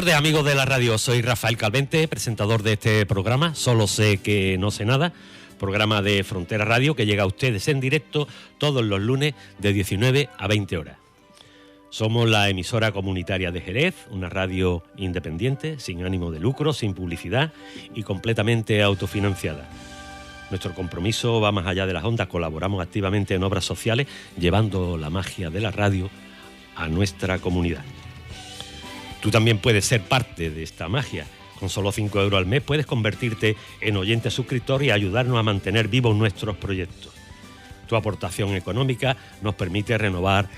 tardes, amigos de la radio. Soy Rafael Calvente, presentador de este programa, Solo sé que no sé nada, programa de Frontera Radio que llega a ustedes en directo todos los lunes de 19 a 20 horas. Somos la emisora comunitaria de Jerez, una radio independiente, sin ánimo de lucro, sin publicidad y completamente autofinanciada. Nuestro compromiso va más allá de las ondas, colaboramos activamente en obras sociales, llevando la magia de la radio a nuestra comunidad. Tú también puedes ser parte de esta magia. Con solo 5 euros al mes puedes convertirte en oyente suscriptor y ayudarnos a mantener vivos nuestros proyectos. Tu aportación económica nos permite renovar,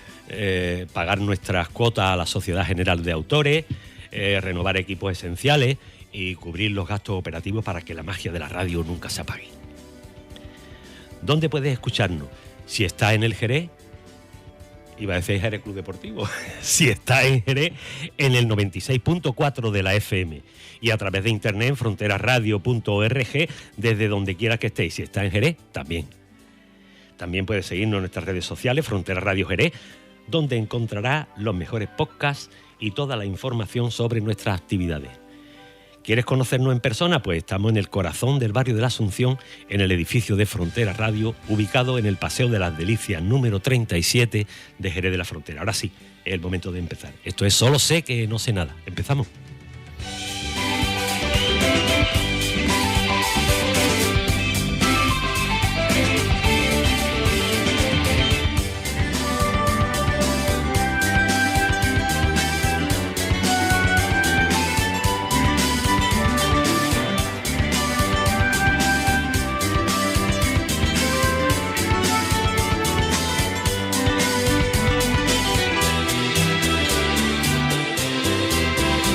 pagar nuestras cuotas a la Sociedad General de Autores, renovar equipos esenciales y cubrir los gastos operativos para que la magia de la radio nunca se apague. ¿Dónde puedes escucharnos? Si estás en el Jerez, iba a decir Jerez Club Deportivo, si está en Jerez, en el 96.4 de la FM y a través de internet en fronterasradio.org desde donde quiera que estéis. Si está en Jerez, también. También puedes seguirnos en nuestras redes sociales, Frontera Radio Jerez, donde encontrarás los mejores podcasts y toda la información sobre nuestras actividades. ¿Quieres conocernos en persona? Pues estamos en el corazón del barrio de la Asunción, en el edificio de Frontera Radio, ubicado en el Paseo de las Delicias, número 37 de Jerez de la Frontera. Ahora sí, es el momento de empezar. Esto es Solo sé que no sé nada. Empezamos.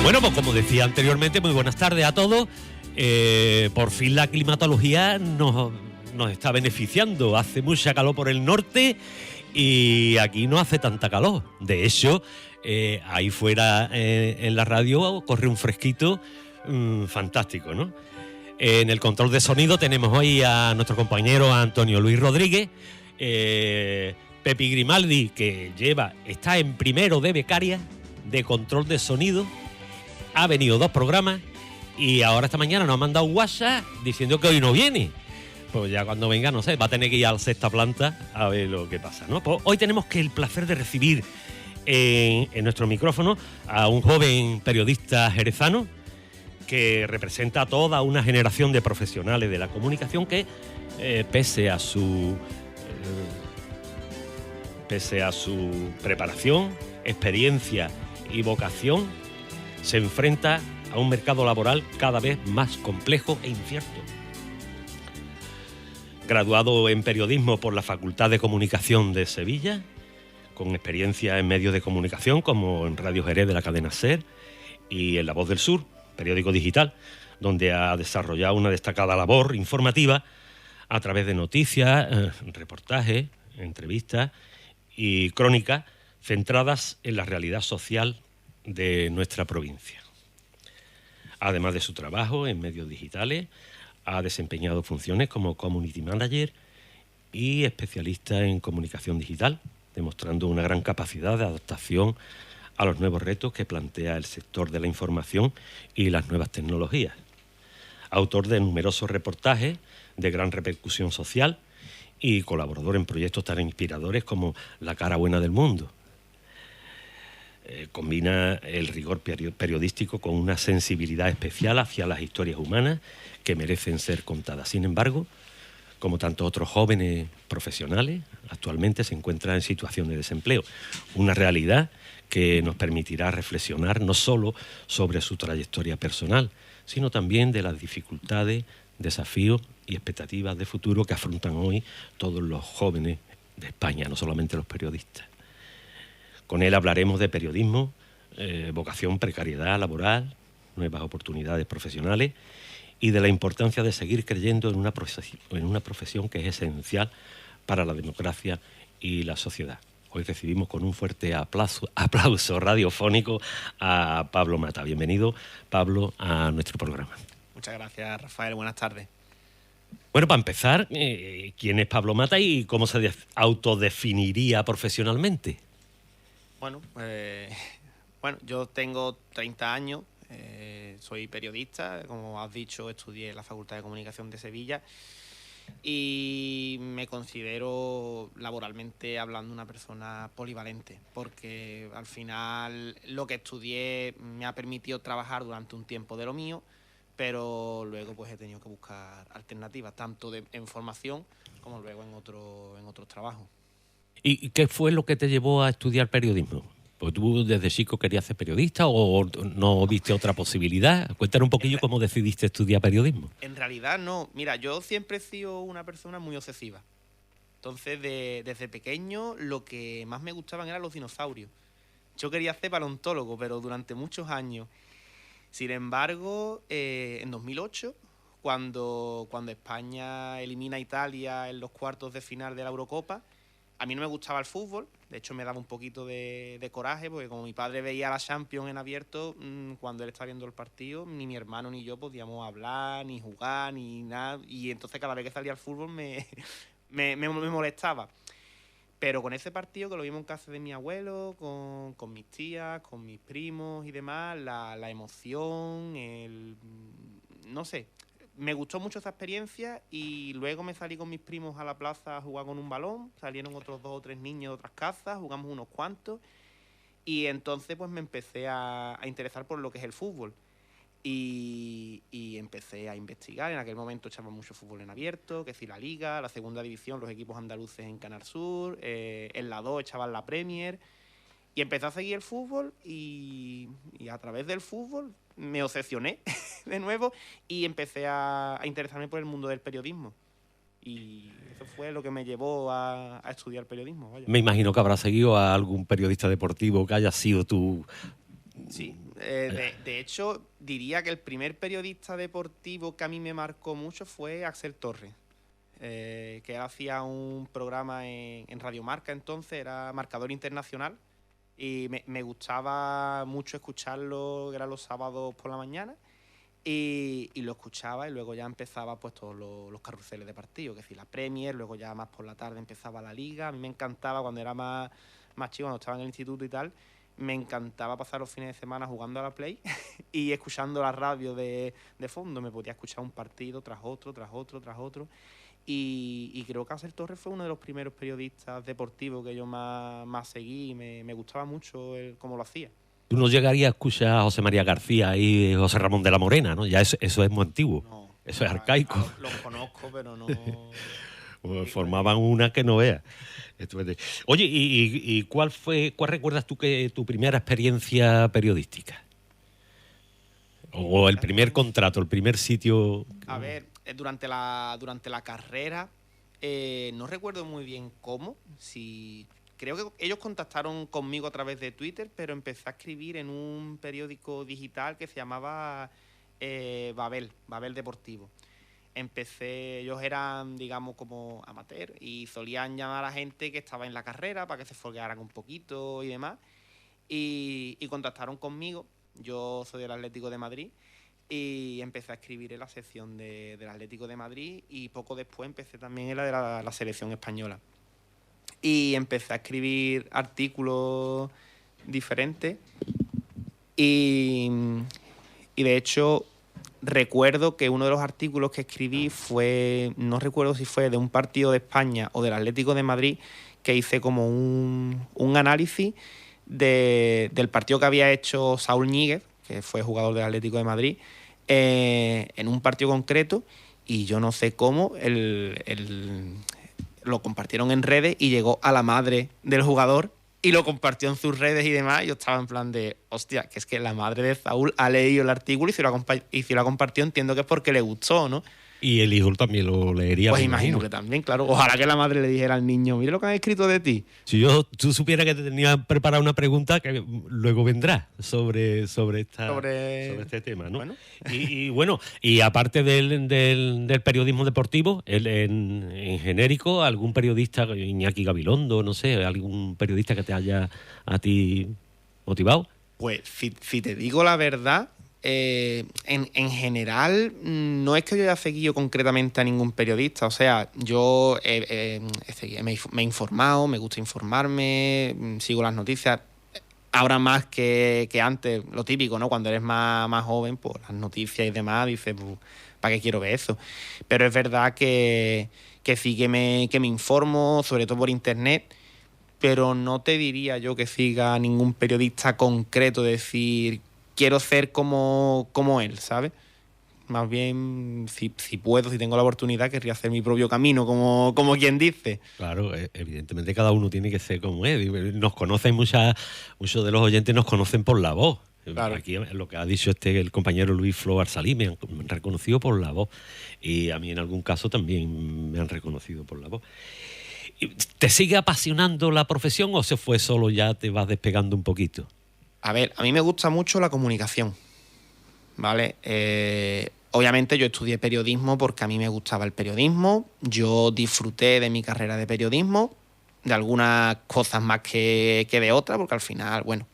Bueno, pues como decía anteriormente, muy buenas tardes a todos. Por fin la climatología nos está beneficiando. Hace mucha calor por el norte y aquí no hace tanta calor. De hecho, ahí fuera en la radio corre un fresquito fantástico, ¿no? En el control de sonido tenemos hoy a nuestro compañero Antonio Luis Rodríguez, Pepi Grimaldi, que está en primero de becaria de control de sonido. Ha venido 2 programas y ahora esta mañana nos ha mandado un WhatsApp diciendo que hoy no viene. Pues ya cuando venga, no sé, va a tener que ir a la 6ª planta a ver lo que pasa, ¿no? Pues hoy tenemos el placer de recibir en nuestro micrófono a un joven periodista jerezano que representa a toda una generación de profesionales de la comunicación que, pese a su preparación, experiencia y vocación, se enfrenta a un mercado laboral cada vez más complejo e incierto. Graduado en periodismo por la Facultad de Comunicación de Sevilla, con experiencia en medios de comunicación como en Radio Jerez de la cadena SER y en La Voz del Sur, periódico digital, donde ha desarrollado una destacada labor informativa a través de noticias, reportajes, entrevistas y crónicas centradas en la realidad social de nuestra provincia. Además de su trabajo en medios digitales, ha desempeñado funciones como Community Manager y especialista en comunicación digital, demostrando una gran capacidad de adaptación a los nuevos retos que plantea el sector de la información y las nuevas tecnologías. Autor de numerosos reportajes de gran repercusión social y colaborador en proyectos tan inspiradores como La cara buena del mundo. Combina el rigor periodístico con una sensibilidad especial hacia las historias humanas que merecen ser contadas. Sin embargo, como tantos otros jóvenes profesionales, actualmente se encuentra en situación de desempleo. Una realidad que nos permitirá reflexionar no solo sobre su trayectoria personal, sino también de las dificultades, desafíos y expectativas de futuro que afrontan hoy todos los jóvenes de España, no solamente los periodistas. Con él hablaremos de periodismo, vocación, precariedad laboral, nuevas oportunidades profesionales y de la importancia de seguir creyendo en una profesión que es esencial para la democracia y la sociedad. Hoy recibimos con un fuerte aplauso radiofónico a Pablo Mata. Bienvenido, Pablo, a nuestro programa. Muchas gracias, Rafael. Buenas tardes. Bueno, para empezar, ¿quién es Pablo Mata y cómo se autodefiniría profesionalmente? Bueno, yo tengo 30 años, Soy periodista, como has dicho, estudié en la Facultad de Comunicación de Sevilla y me considero laboralmente hablando una persona polivalente, porque al final lo que estudié me ha permitido trabajar durante un tiempo de lo mío, pero luego pues he tenido que buscar alternativas, tanto en formación como luego en otros trabajos. ¿Y qué fue lo que te llevó a estudiar periodismo? Pues tú desde chico querías ser periodista o no viste otra posibilidad. Cuéntanos un poquillo cómo decidiste estudiar periodismo. En realidad no. Mira, yo siempre he sido una persona muy obsesiva. Entonces, desde pequeño, lo que más me gustaban eran los dinosaurios. Yo quería ser paleontólogo, pero durante muchos años. Sin embargo, en 2008, cuando España elimina a Italia en los cuartos de final de la Eurocopa, a mí no me gustaba el fútbol. De hecho, me daba un poquito de coraje, porque como mi padre veía la Champions en abierto, cuando él estaba viendo el partido, ni mi hermano ni yo podíamos hablar, ni jugar, ni nada. Y entonces cada vez que salía el fútbol me molestaba. Pero con ese partido, que lo vimos en casa de mi abuelo, con mis tías, con mis primos y demás, la emoción, no sé, me gustó mucho esa experiencia y luego me salí con mis primos a la plaza a jugar con un balón, salieron otros 2 o 3 niños de otras casas, jugamos unos cuantos y entonces pues me empecé a interesar por lo que es el fútbol. Y empecé a investigar. En aquel momento echaba mucho fútbol en abierto, que si la Liga, la segunda división, los equipos andaluces en Canal Sur, en la 2 echaban la Premier, y empecé a seguir el fútbol y a través del fútbol me obsesioné de nuevo y empecé a interesarme por el mundo del periodismo. Y eso fue lo que me llevó a estudiar periodismo. Vaya. Me imagino que habrás seguido a algún periodista deportivo que haya sido tu... Sí, de hecho, diría que el primer periodista deportivo que a mí me marcó mucho fue Axel Torres, que hacía un programa en Radio Marca, entonces era marcador internacional, y me gustaba mucho escucharlo, que era los sábados por la mañana, y lo escuchaba y luego ya empezaba pues todos los carruseles de partido, que si la Premier, luego ya más por la tarde empezaba la Liga. A mí me encantaba cuando era más chico, cuando estaba en el instituto y tal, me encantaba pasar los fines de semana jugando a la Play y escuchando la radio de fondo. Me podía escuchar un partido tras otro. Y creo que Axel Torres fue uno de los primeros periodistas deportivos que yo más seguí y me gustaba mucho cómo lo hacía. Tú no llegarías a escuchar a José María García y José Ramón de la Morena, ¿no? Ya eso es muy antiguo. No, eso es arcaico. Los conozco, pero no... Formaban una que no veas. Oye, ¿y cuál recuerdas tú que tu primera experiencia periodística? O el primer contrato, el primer sitio... A ver, durante la carrera, no recuerdo muy bien cómo, creo que ellos contactaron conmigo a través de Twitter, pero empecé a escribir en un periódico digital que se llamaba Babel Deportivo. Ellos eran, digamos, como amateur y solían llamar a gente que estaba en la carrera para que se foguearan un poquito y demás. Y contactaron conmigo. Yo soy del Atlético de Madrid y empecé a escribir en la sección del Atlético de Madrid y poco después empecé también en la de la selección española. Y empecé a escribir artículos diferentes y de hecho... Recuerdo que uno de los artículos que escribí fue, no recuerdo si fue de un partido de España o del Atlético de Madrid, que hice como un análisis del partido que había hecho Saúl Ñíguez, que fue jugador del Atlético de Madrid, en un partido concreto, y yo no sé cómo lo compartieron en redes y llegó a la madre del jugador y lo compartió en sus redes y demás. Yo estaba en plan de, hostia, que es que la madre de Saúl ha leído el artículo y si lo ha compartido, entiendo que es porque le gustó, ¿no? Y el hijo también lo leería. Pues imagino que también, claro. Ojalá que la madre le dijera al niño, mire lo que han escrito de ti. Si tú supieras que te tenía preparada una pregunta que luego vendrá sobre este tema, ¿no? Bueno. Y bueno, y aparte del periodismo deportivo, en genérico, algún periodista, Iñaki Gabilondo, no sé, algún periodista que te haya a ti motivado. Pues si te digo la verdad, en general no es que yo haya seguido concretamente a ningún periodista. O sea, yo me he informado, me gusta informarme, sigo las noticias. ahora más que antes, lo típico, ¿no? Cuando eres más joven, pues las noticias y demás, dices, pues, ¿para qué quiero ver eso? Pero es verdad que sí que me informo, sobre todo por internet, pero no te diría yo que siga ningún periodista concreto, decir, quiero ser como él, ¿sabes? Más bien, si puedo, si tengo la oportunidad, querría hacer mi propio camino, como quien dice. Claro, evidentemente cada uno tiene que ser como es. Nos conocen muchos de los oyentes nos conocen por la voz. Claro. Aquí lo que ha dicho el compañero Luis Flo Arsalí, me han reconocido por la voz. Y a mí en algún caso también me han reconocido por la voz. ¿Te sigue apasionando la profesión o se fue solo ya te vas despegando un poquito? A ver, a mí me gusta mucho la comunicación, ¿vale? Obviamente yo estudié periodismo porque a mí me gustaba el periodismo. Yo disfruté de mi carrera de periodismo, de algunas cosas más que de otras, porque al final, bueno,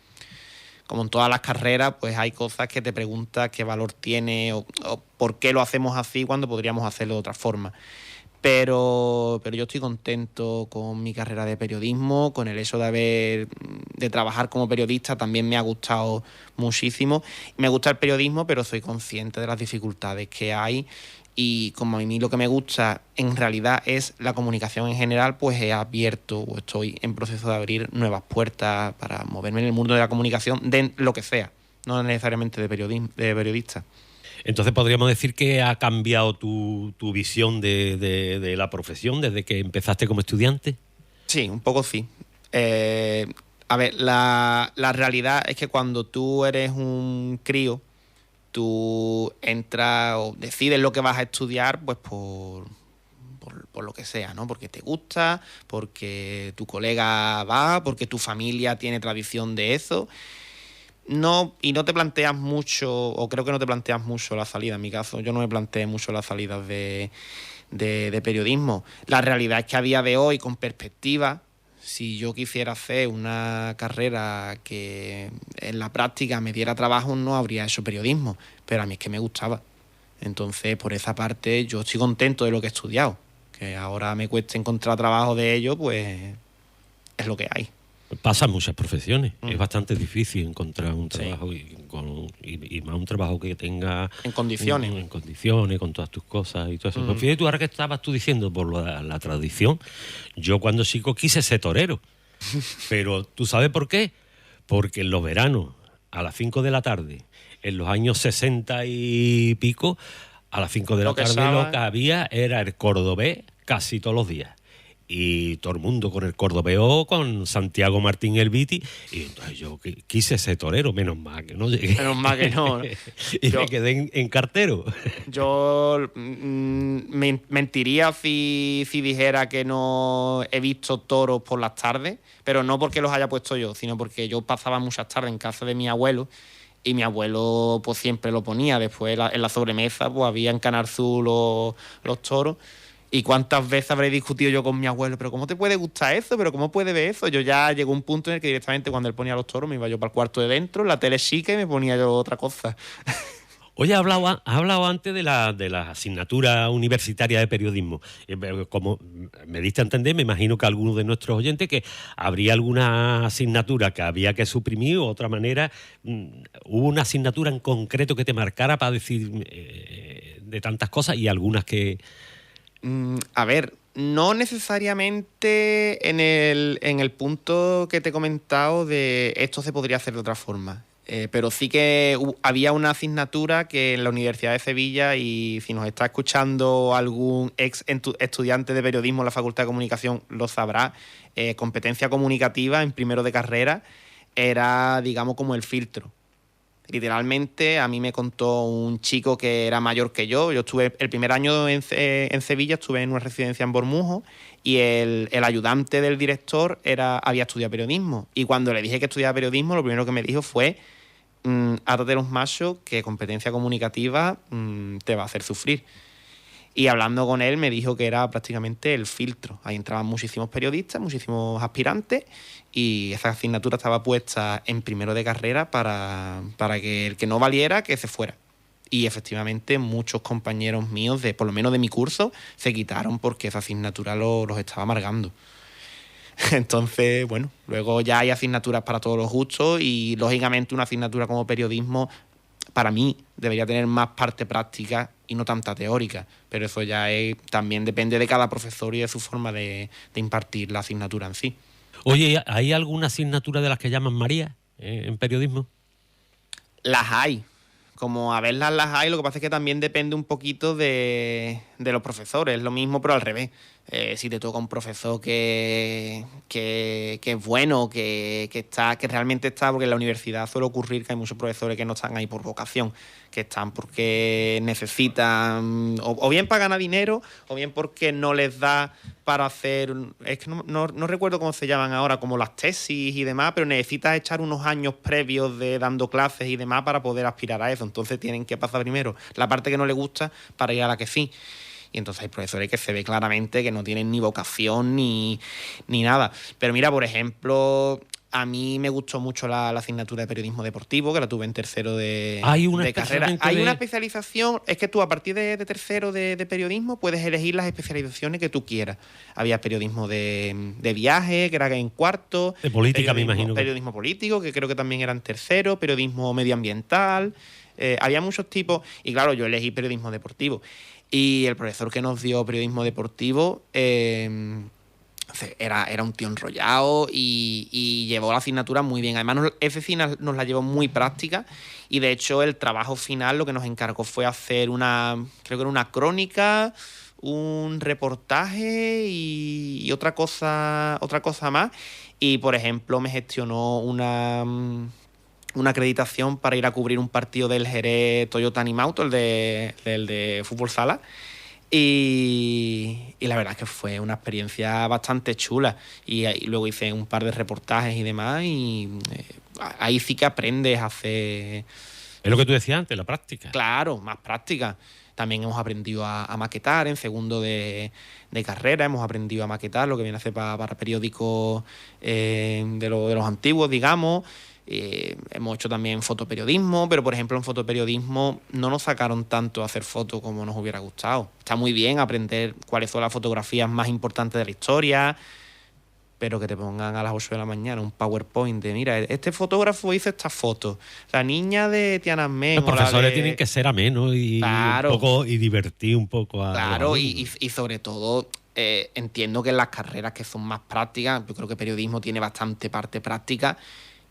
como en todas las carreras, pues hay cosas que te preguntas qué valor tiene o por qué lo hacemos así cuando podríamos hacerlo de otra forma. Pero yo estoy contento con mi carrera de periodismo, con el hecho de trabajar como periodista también me ha gustado muchísimo. Me gusta el periodismo, pero soy consciente de las dificultades que hay y como a mí lo que me gusta en realidad es la comunicación en general, pues he abierto o estoy en proceso de abrir nuevas puertas para moverme en el mundo de la comunicación de lo que sea, no necesariamente de periodista. Entonces podríamos decir que ha cambiado tu visión de la profesión desde que empezaste como estudiante. Sí, un poco sí. A ver, la realidad es que cuando tú eres un crío, tú entras o decides lo que vas a estudiar pues por lo que sea, ¿no? Porque te gusta, porque tu colega va, porque tu familia tiene tradición de eso. No, y no te planteas mucho, o creo que no te planteas mucho la salida, en mi caso. Yo no me planteé mucho las salidas de periodismo. La realidad es que a día de hoy, con perspectiva, si yo quisiera hacer una carrera que en la práctica me diera trabajo, no habría hecho periodismo. Pero a mí es que me gustaba. Entonces, por esa parte, yo estoy contento de lo que he estudiado. Que ahora me cueste encontrar trabajo de ello, pues es lo que hay. Pasan muchas profesiones. Es bastante difícil encontrar un trabajo Sí. y más un trabajo que tenga... En condiciones. En condiciones, con todas tus cosas y todo eso. Pues Mm. fíjate tú, ahora que estabas tú diciendo por la tradición, yo cuando chico quise ser torero. Pero ¿tú sabes por qué? Porque en los veranos, a las 5 de la tarde, en los años 60 y pico, a las 5 de la tarde lo que había era el cordobés casi todos los días. Y todo el mundo con el cordobés, con Santiago Martín el Viti. Y entonces yo quise ser torero, menos mal que no llegué. Menos mal que no. Y me quedé en cartero. Yo mentiría si dijera que no he visto toros por las tardes, pero no porque los haya puesto yo, sino porque yo pasaba muchas tardes en casa de mi abuelo y mi abuelo pues siempre lo ponía. Después en la sobremesa pues había en Canal Sur los toros. ¿Y cuántas veces habré discutido yo con mi abuelo? ¿Pero cómo te puede gustar eso? ¿Pero cómo puede ver eso? Yo ya llegó un punto en el que directamente cuando él ponía los toros me iba yo para el cuarto de dentro, la tele chica y me ponía yo otra cosa. Oye, has hablado antes de la asignatura universitaria de periodismo. Como me diste a entender, me imagino que algunos de nuestros oyentes que habría alguna asignatura que había que suprimir o otra manera. ¿Hubo una asignatura en concreto que te marcara para decir de tantas cosas y algunas que... A ver, no necesariamente en el punto que te he comentado de esto se podría hacer de otra forma. Pero sí que había una asignatura que en la Universidad de Sevilla, y si nos está escuchando algún ex estudiante de periodismo en la Facultad de Comunicación lo sabrá, competencia comunicativa en primero de carrera era, digamos, como el filtro. Literalmente, a mí me contó un chico que era mayor que yo. Yo estuve el primer año en Sevilla, estuve en una residencia en Bormujos y el ayudante del director había estudiado periodismo. Y cuando le dije que estudiaba periodismo, lo primero que me dijo fue: átate los machos, que competencia comunicativa te va a hacer sufrir. Y hablando con él me dijo que era prácticamente el filtro. Ahí entraban muchísimos periodistas, muchísimos aspirantes y esa asignatura estaba puesta en primero de carrera para que el que no valiera, que se fuera. Y efectivamente muchos compañeros míos, por lo menos de mi curso, se quitaron porque esa asignatura los estaba amargando. Entonces, bueno, luego ya hay asignaturas para todos los gustos y, lógicamente, una asignatura como periodismo, para mí, debería tener más parte práctica y no tanta teórica. Pero eso ya también depende de cada profesor y de su forma de impartir la asignatura en sí. Oye, ¿hay alguna asignatura de las que llaman María en periodismo? Las hay. Como a verlas las hay, lo que pasa es que también depende un poquito de los profesores. Es lo mismo, pero al revés. Si te toca un profesor que es bueno, que realmente está, porque en la universidad suele ocurrir que hay muchos profesores que no están ahí por vocación, que están porque necesitan, o bien para ganar dinero, o bien porque no les da para hacer, es que no recuerdo cómo se llaman ahora, como las tesis y demás, pero necesitas echar unos años previos de dando clases y demás para poder aspirar a eso. Entonces tienen que pasar primero la parte que no les gusta para ir a la que sí. Y entonces hay profesores que se ve claramente que no tienen ni vocación ni nada. Pero mira, por ejemplo, a mí me gustó mucho la asignatura de periodismo deportivo, que la tuve en tercero de carrera. Hay una especialización, es que tú a partir de tercero de periodismo puedes elegir las especializaciones que tú quieras. Había periodismo de viaje, que era en cuarto. De política, me imagino. Periodismo político, que creo que también era en tercero. Periodismo medioambiental. Había muchos tipos. Y claro, yo elegí periodismo deportivo. Y el profesor que nos dio periodismo deportivo era un tío enrollado y llevó la asignatura muy bien. Además, ese sí nos la llevó muy práctica y, de hecho, el trabajo final lo que nos encargó fue hacer creo que era una crónica, un reportaje y otra cosa más. Y, por ejemplo, me gestionó una acreditación para ir a cubrir un partido del Jerez Toyota Animauto, el de fútbol sala. Y la verdad es que fue una experiencia bastante chula. Y luego hice un par de reportajes y demás. Y ahí sí que aprendes a hacer... Es lo que tú decías antes, la práctica. Claro, más práctica. También hemos aprendido a maquetar en segundo de carrera. Hemos aprendido a maquetar lo que viene a ser para periódicos de los antiguos, digamos. Hemos hecho también fotoperiodismo, pero por ejemplo en fotoperiodismo no nos sacaron tanto a hacer fotos como nos hubiera gustado. Está muy bien aprender cuáles son las fotografías más importantes de la historia, pero que te pongan a las 8 de la mañana un PowerPoint de, mira, este fotógrafo hizo esta foto, la niña de Tiananmen. Los profesores tienen que ser amenos y, claro, un poco, y divertir un poco a claro, y sobre todo entiendo que en las carreras que son más prácticas, yo creo que periodismo tiene bastante parte práctica.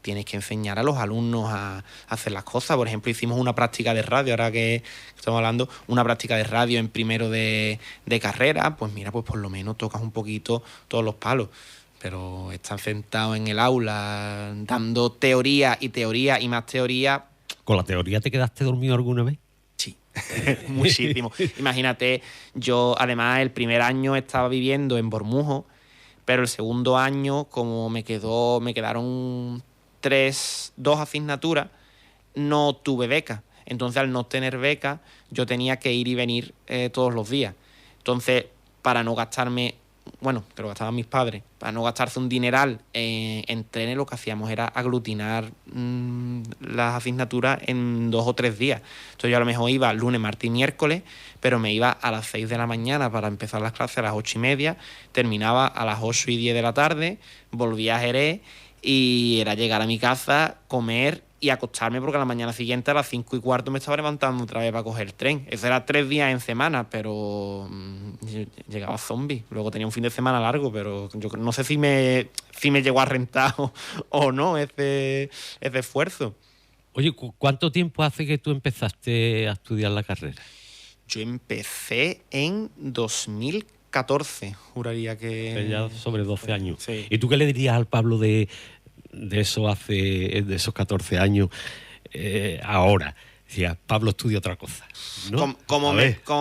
Tienes que enseñar a los alumnos a hacer las cosas. Por ejemplo, hicimos una práctica de radio, ahora que estamos hablando, una práctica de radio en primero de carrera. Pues mira, pues por lo menos tocas un poquito todos los palos. Pero estar sentado en el aula dando teoría y más teoría. ¿Con la teoría te quedaste dormido alguna vez? Sí, muchísimo. Imagínate, yo además el primer año estaba viviendo en Bormujo, pero el segundo año, como me quedaron 2 asignaturas, no tuve beca. Entonces, al no tener beca, yo tenía que ir y venir todos los días. Entonces, para no gastarme, bueno, que lo gastaban mis padres, para no gastarse un dineral en trenes, lo que hacíamos era aglutinar las asignaturas en 2 o 3 días. Entonces, yo a lo mejor iba lunes, martes y miércoles, pero me iba a las 6 de la mañana para empezar las clases a las 8:30, terminaba a las 8:10 de la tarde, volvía a Jerez. Y era llegar a mi casa, comer y acostarme, porque a la mañana siguiente a las 5:15 me estaba levantando otra vez para coger el tren. Eso era 3 días en semana, pero llegaba zombie. Luego tenía un fin de semana largo, pero yo no sé si me llegó a rentar o no ese esfuerzo. Oye, ¿cuánto tiempo hace que tú empezaste a estudiar la carrera? Yo empecé en 2014, juraría que... Ya sobre 12 años. Sí. ¿Y tú qué le dirías al Pablo de esos 14 años ahora? Decía, Pablo estudia otra cosa, ¿no? Como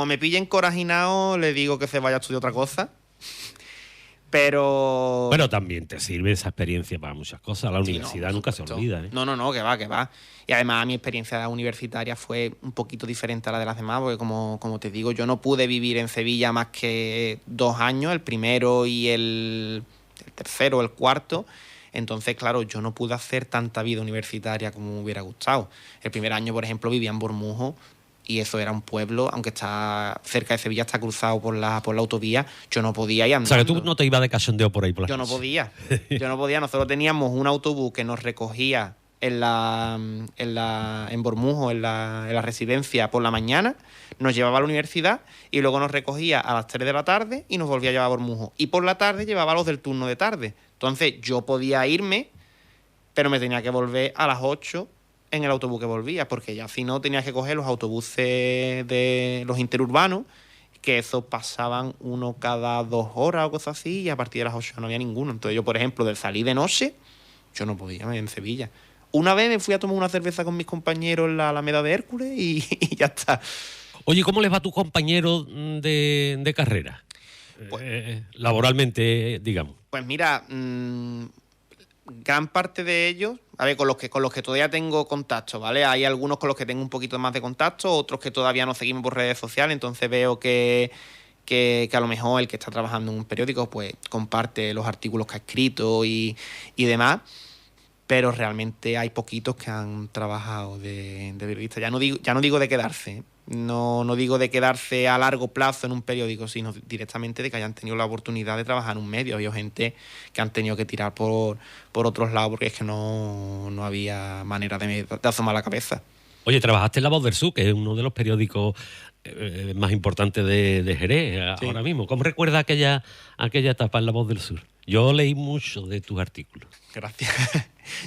me pillen corajinado, le digo que se vaya a estudiar otra cosa. Pero... Bueno, también te sirve esa experiencia para muchas cosas. La universidad nunca se olvida, ¿eh? No, que va. Y además mi experiencia universitaria fue un poquito diferente a la de las demás, porque como te digo, yo no pude vivir en Sevilla más que 2 años, el primero y el tercero, el cuarto. Entonces, claro, yo no pude hacer tanta vida universitaria como me hubiera gustado. El primer año, por ejemplo, vivía en Bormujo y eso era un pueblo, aunque está cerca de Sevilla, está cruzado por la autovía, yo no podía ir andando. O sea, que tú no te ibas de cachondeo por ahí por la Yo no noche. podía. Nosotros teníamos un autobús que nos recogía en Bormujo, en la residencia por la mañana, nos llevaba a la universidad y luego nos recogía a las 3 de la tarde y nos volvía a llevar a Bormujo. Y por la tarde llevaba a los del turno de tarde. Entonces yo podía irme, pero me tenía que volver a las 8 en el autobús que volvía, porque ya si no tenía que coger los autobuses de los interurbanos, que esos pasaban uno cada 2 horas o cosas así, y a partir de las 8 no había ninguno. Entonces yo, por ejemplo, de salir de noche, yo no podía en Sevilla. Una vez me fui a tomar una cerveza con mis compañeros en la Alameda de Hércules y ya está. Oye, ¿cómo les va a tus compañeros de carrera? Laboralmente, digamos. Pues mira, gran parte de ellos, a ver, con los que todavía tengo contacto, ¿vale? Hay algunos con los que tengo un poquito más de contacto, otros que todavía no seguimos por redes sociales, entonces veo que a lo mejor el que está trabajando en un periódico pues comparte los artículos que ha escrito y demás, pero realmente hay poquitos que han trabajado de periodista. Ya no digo de quedarse, ¿eh? No digo de quedarse a largo plazo en un periódico, sino directamente de que hayan tenido la oportunidad de trabajar en un medio. Había gente que han tenido que tirar por otros lados porque es que no había manera de asomar la cabeza. Oye, trabajaste en La Voz del Sur, que es uno de los periódicos más importantes de Jerez ahora mismo. ¿Cómo recuerdas aquella etapa en La Voz del Sur? Yo leí mucho de tus artículos. Gracias.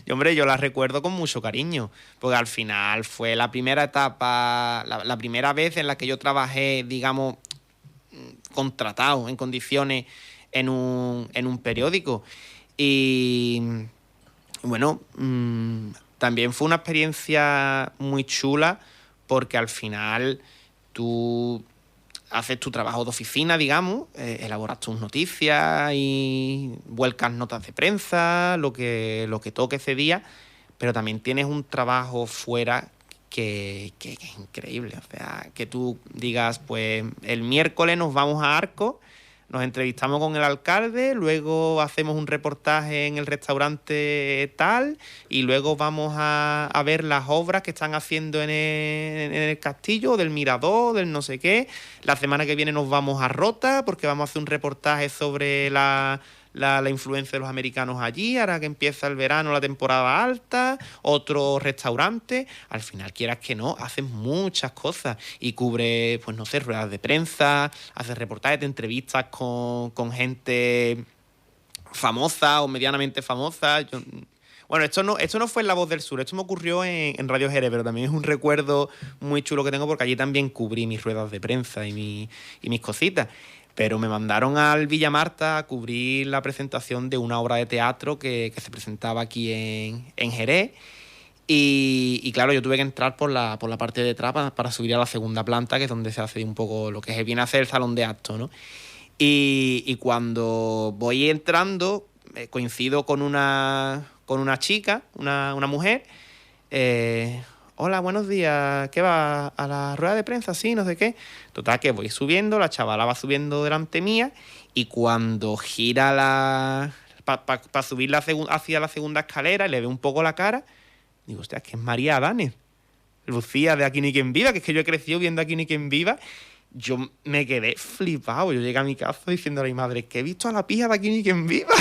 Yo la recuerdo con mucho cariño, porque al final fue la primera etapa, la primera vez en la que yo trabajé, digamos, contratado en condiciones en un periódico. Y bueno, también fue una experiencia muy chula, porque al final tú haces tu trabajo de oficina, digamos, elaboras tus noticias y vuelcas notas de prensa, lo que toque ese día, pero también tienes un trabajo fuera que es increíble. O sea, que tú digas, pues el miércoles nos vamos a Arcos, nos entrevistamos con el alcalde, luego hacemos un reportaje en el restaurante tal y luego vamos a ver las obras que están haciendo en el castillo, del mirador, del no sé qué. La semana que viene nos vamos a Rota porque vamos a hacer un reportaje sobre la influencia de los americanos allí, ahora que empieza el verano, la temporada alta, otro restaurante. Al final, quieras que no, haces muchas cosas y cubre, pues no sé, ruedas de prensa, haces reportajes, de entrevistas con gente famosa o medianamente famosa. Bueno, esto no fue en La Voz del Sur, esto me ocurrió en Radio Jerez, pero también es un recuerdo muy chulo que tengo porque allí también cubrí mis ruedas de prensa y mis cositas. Pero me mandaron al Villa Marta a cubrir la presentación de una obra de teatro que se presentaba aquí en Jerez. Y claro, yo tuve que entrar por la parte de atrás para subir a la segunda planta, que es donde se hace un poco lo que viene a ser el salón de actos, ¿no? Y cuando voy entrando, coincido con una chica, una mujer. Hola, buenos días, ¿qué va? ¿A la rueda de prensa? Sí, no sé qué. Total, que voy subiendo, la chavala va subiendo delante mía y cuando gira para subir hacia la segunda escalera y le veo un poco la cara, digo, hostia, es que es María Adanes, Lucía de Aquí ni quien viva, que es que yo he crecido viendo Aquí ni quien viva. Yo me quedé flipado. Yo llegué a mi casa diciendo a mi madre que he visto a la pija de Aquí ni quien viva.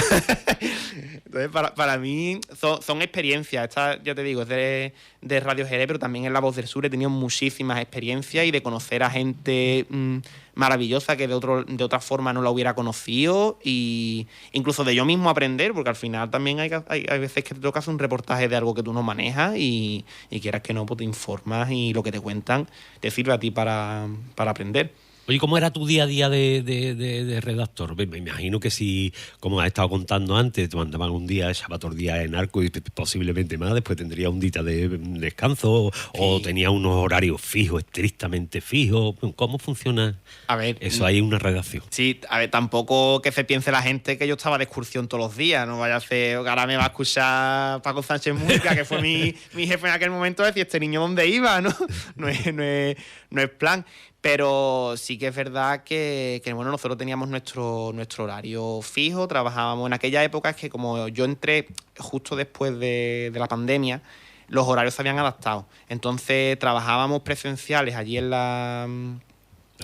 Entonces, para mí son experiencias. Esta, ya te digo, es de Radio Jerez, pero también en La Voz del Sur he tenido muchísimas experiencias y de conocer a gente maravillosa que de otra forma no la hubiera conocido, y incluso de yo mismo aprender, porque al final también hay veces que te toca hacer un reportaje de algo que tú no manejas y quieras que no, pues te informas y lo que te cuentan te sirve a ti para aprender. Oye, ¿cómo era tu día a día de redactor? Me imagino que si, como has estado contando antes, te mandaban un día, echaba todo el día en Arco y posiblemente más, después tendría un día de descanso, sí, o tenía unos horarios fijos, estrictamente fijos. ¿Cómo funciona eso ahí en una redacción? Sí, a ver, tampoco que se piense la gente que yo estaba de excursión todos los días, no vaya a ser, ahora me va a escuchar Paco Sánchez Música, que fue mi jefe en aquel momento, decir, ¿este niño dónde iba? No es plan. Pero sí que es verdad que bueno, nosotros teníamos nuestro horario fijo, trabajábamos en aquella época, es que como yo entré justo después de la pandemia, los horarios se habían adaptado. Entonces trabajábamos presenciales allí en la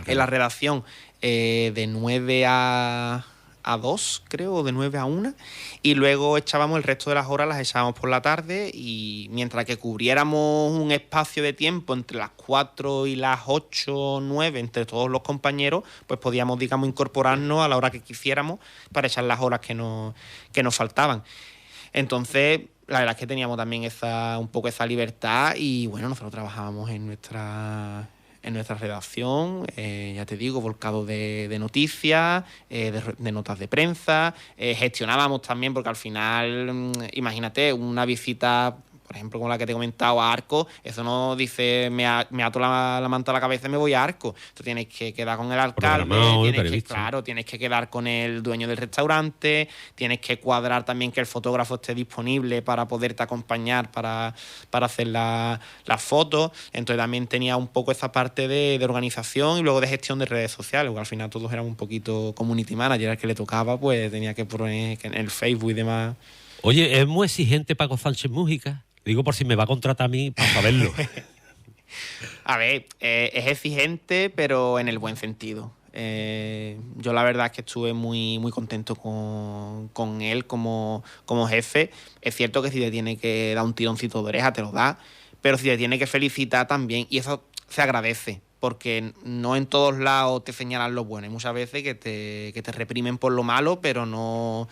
redacción de 9 a 2, creo, o de 9 a 1, y luego echábamos el resto de las horas, las echábamos por la tarde, y mientras que cubriéramos un espacio de tiempo entre las 4 y las 8 o 9 entre todos los compañeros, pues podíamos, digamos, incorporarnos a la hora que quisiéramos para echar las horas que nos faltaban. Entonces, la verdad es que teníamos también un poco esa libertad, y bueno, nosotros trabajábamos en nuestra redacción, ya te digo, volcado de noticias, de notas de prensa, gestionábamos también, porque al final, imagínate, una visita, por ejemplo, como la que te he comentado, a Arcos, eso no dice me ato la manta a la cabeza y me voy a Arcos. Tú tienes que quedar con el alcalde, tienes que quedar con el dueño del restaurante, tienes que cuadrar también que el fotógrafo esté disponible para poderte acompañar para hacer las fotos. Entonces también tenía un poco esa parte de organización y luego de gestión de redes sociales, porque al final todos éramos un poquito community manager, al que le tocaba pues tenía que poner en el Facebook y demás. Oye, ¿es muy exigente Paco Sánchez Mújica? Digo por si me va a contratar a mí para saberlo. A ver, es exigente, pero en el buen sentido. Yo la verdad es que estuve muy, muy contento con él como jefe. Es cierto que si te tiene que dar un tironcito de oreja, te lo da, pero si te tiene que felicitar también, y eso se agradece, porque no en todos lados te señalan lo bueno. Hay muchas veces que te reprimen por lo malo, pero no...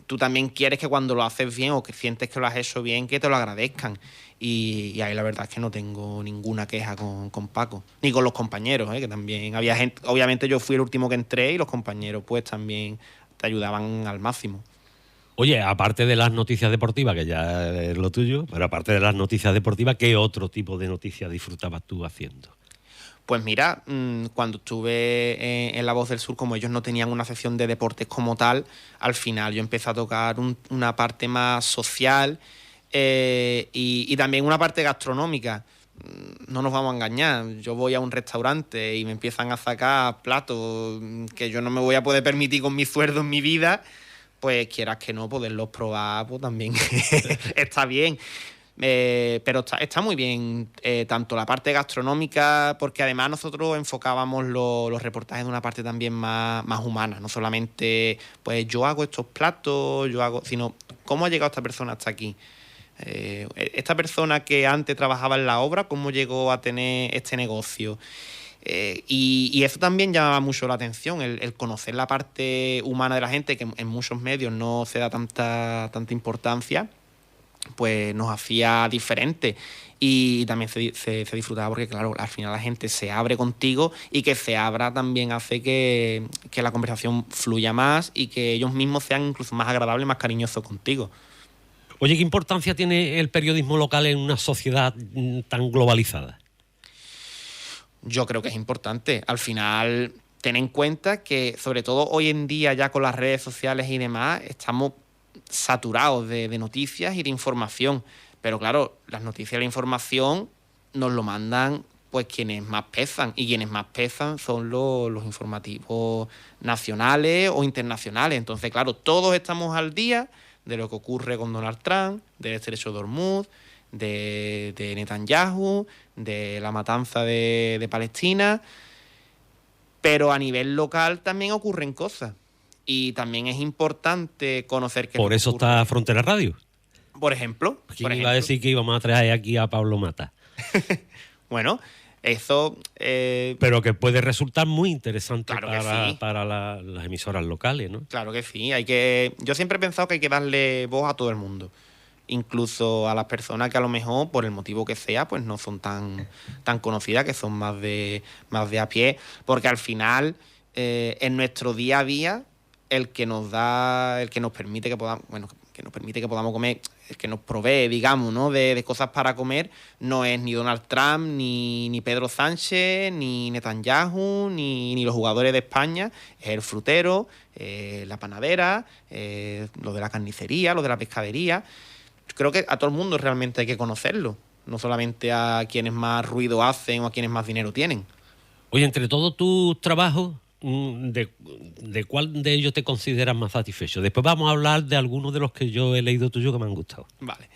Tú también quieres que cuando lo haces bien o que sientes que lo has hecho bien, que te lo agradezcan. Y ahí la verdad es que no tengo ninguna queja con Paco. Ni con los compañeros, que también había gente. Obviamente yo fui el último que entré y los compañeros pues también te ayudaban al máximo. Oye, aparte de las noticias deportivas, que ya es lo tuyo, pero aparte de las noticias deportivas, ¿qué otro tipo de noticias disfrutabas tú haciendo? Pues mira, cuando estuve en La Voz del Sur, como ellos no tenían una sección de deportes como tal, al final yo empecé a tocar una parte más social y también una parte gastronómica. No nos vamos a engañar, yo voy a un restaurante y me empiezan a sacar platos que yo no me voy a poder permitir con mi sueldo en mi vida, pues quieras que no, poderlos probar, pues también está bien. Pero está muy bien, tanto la parte gastronómica, porque además nosotros enfocábamos los reportajes de una parte también más humana, no solamente pues yo hago estos platos, sino cómo ha llegado esta persona hasta aquí. Esta persona que antes trabajaba en la obra, cómo llegó a tener este negocio. Y eso también llamaba mucho la atención, el conocer la parte humana de la gente, que en muchos medios no se da tanta importancia, pues nos hacía diferente. Y también se disfrutaba porque, claro, al final la gente se abre contigo, y que se abra también hace que la conversación fluya más y que ellos mismos sean incluso más agradables, más cariñosos contigo. Oye, ¿qué importancia tiene el periodismo local en una sociedad tan globalizada? Yo creo que es importante. Al final, ten en cuenta que, sobre todo hoy en día, ya con las redes sociales y demás, estamos saturados de noticias y de información. Pero claro, las noticias y la información nos lo mandan pues quienes más pesan, y quienes más pesan son los informativos nacionales o internacionales. Entonces, claro, todos estamos al día de lo que ocurre con Donald Trump, del estrecho de Hormuz, de Netanyahu, de la matanza de Palestina, pero a nivel local también ocurren cosas. Y también es importante conocer que... Por eso está Frontera Radio. Por ejemplo. ¿Quién iba a decir que íbamos a traer aquí a Pablo Mata? Bueno, eso... Pero que puede resultar muy interesante, claro, para las emisoras locales, ¿no? Claro que sí. Yo siempre he pensado que hay que darle voz a todo el mundo. Incluso a las personas que a lo mejor, por el motivo que sea, pues no son tan conocidas, que son más de a pie. Porque al final, en nuestro día a día, el que nos permite que podamos, comer, el que nos provee, digamos, ¿no?, de cosas para comer, no es ni Donald Trump, ni Pedro Sánchez, ni Netanyahu, ni los jugadores de España. Es el frutero, la panadera, lo de la carnicería, lo de la pescadería. Creo que a todo el mundo realmente hay que conocerlo, no solamente a quienes más ruido hacen o a quienes más dinero tienen. Oye, entre todos tus trabajos, ¿de cuál de ellos te consideras más satisfecho? Después vamos a hablar de algunos de los que yo he leído tuyo que me han gustado. Vale.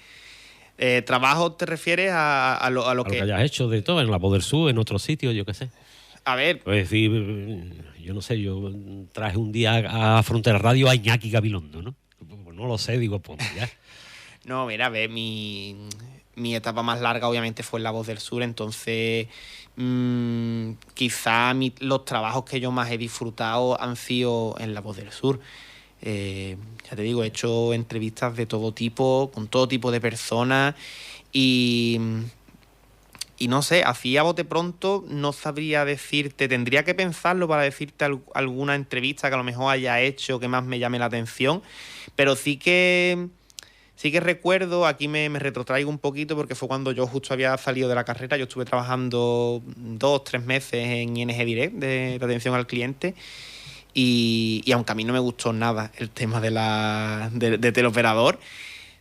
¿Trabajo te refieres a lo que hayas hecho de todo, en la Voz del Sur, en otro sitio, yo qué sé? A ver... Es decir, yo no sé, yo traje un día a Frontera Radio a Iñaki Gabilondo, ¿no? Pues no lo sé, digo, pues ya. No, mira, a ver, mi etapa más larga obviamente fue en La Voz del Sur, entonces quizá los trabajos que yo más he disfrutado han sido en La Voz del Sur. Ya te digo, he hecho entrevistas de todo tipo, con todo tipo de personas y no sé, así a bote pronto no sabría decirte, tendría que pensarlo para decirte alguna entrevista que a lo mejor haya hecho que más me llame la atención, pero sí que recuerdo, aquí me retrotraigo un poquito porque fue cuando yo justo había salido de la carrera. Yo estuve trabajando 2-3 meses en ING Direct de atención al cliente y aunque a mí no me gustó nada el tema de teleoperador,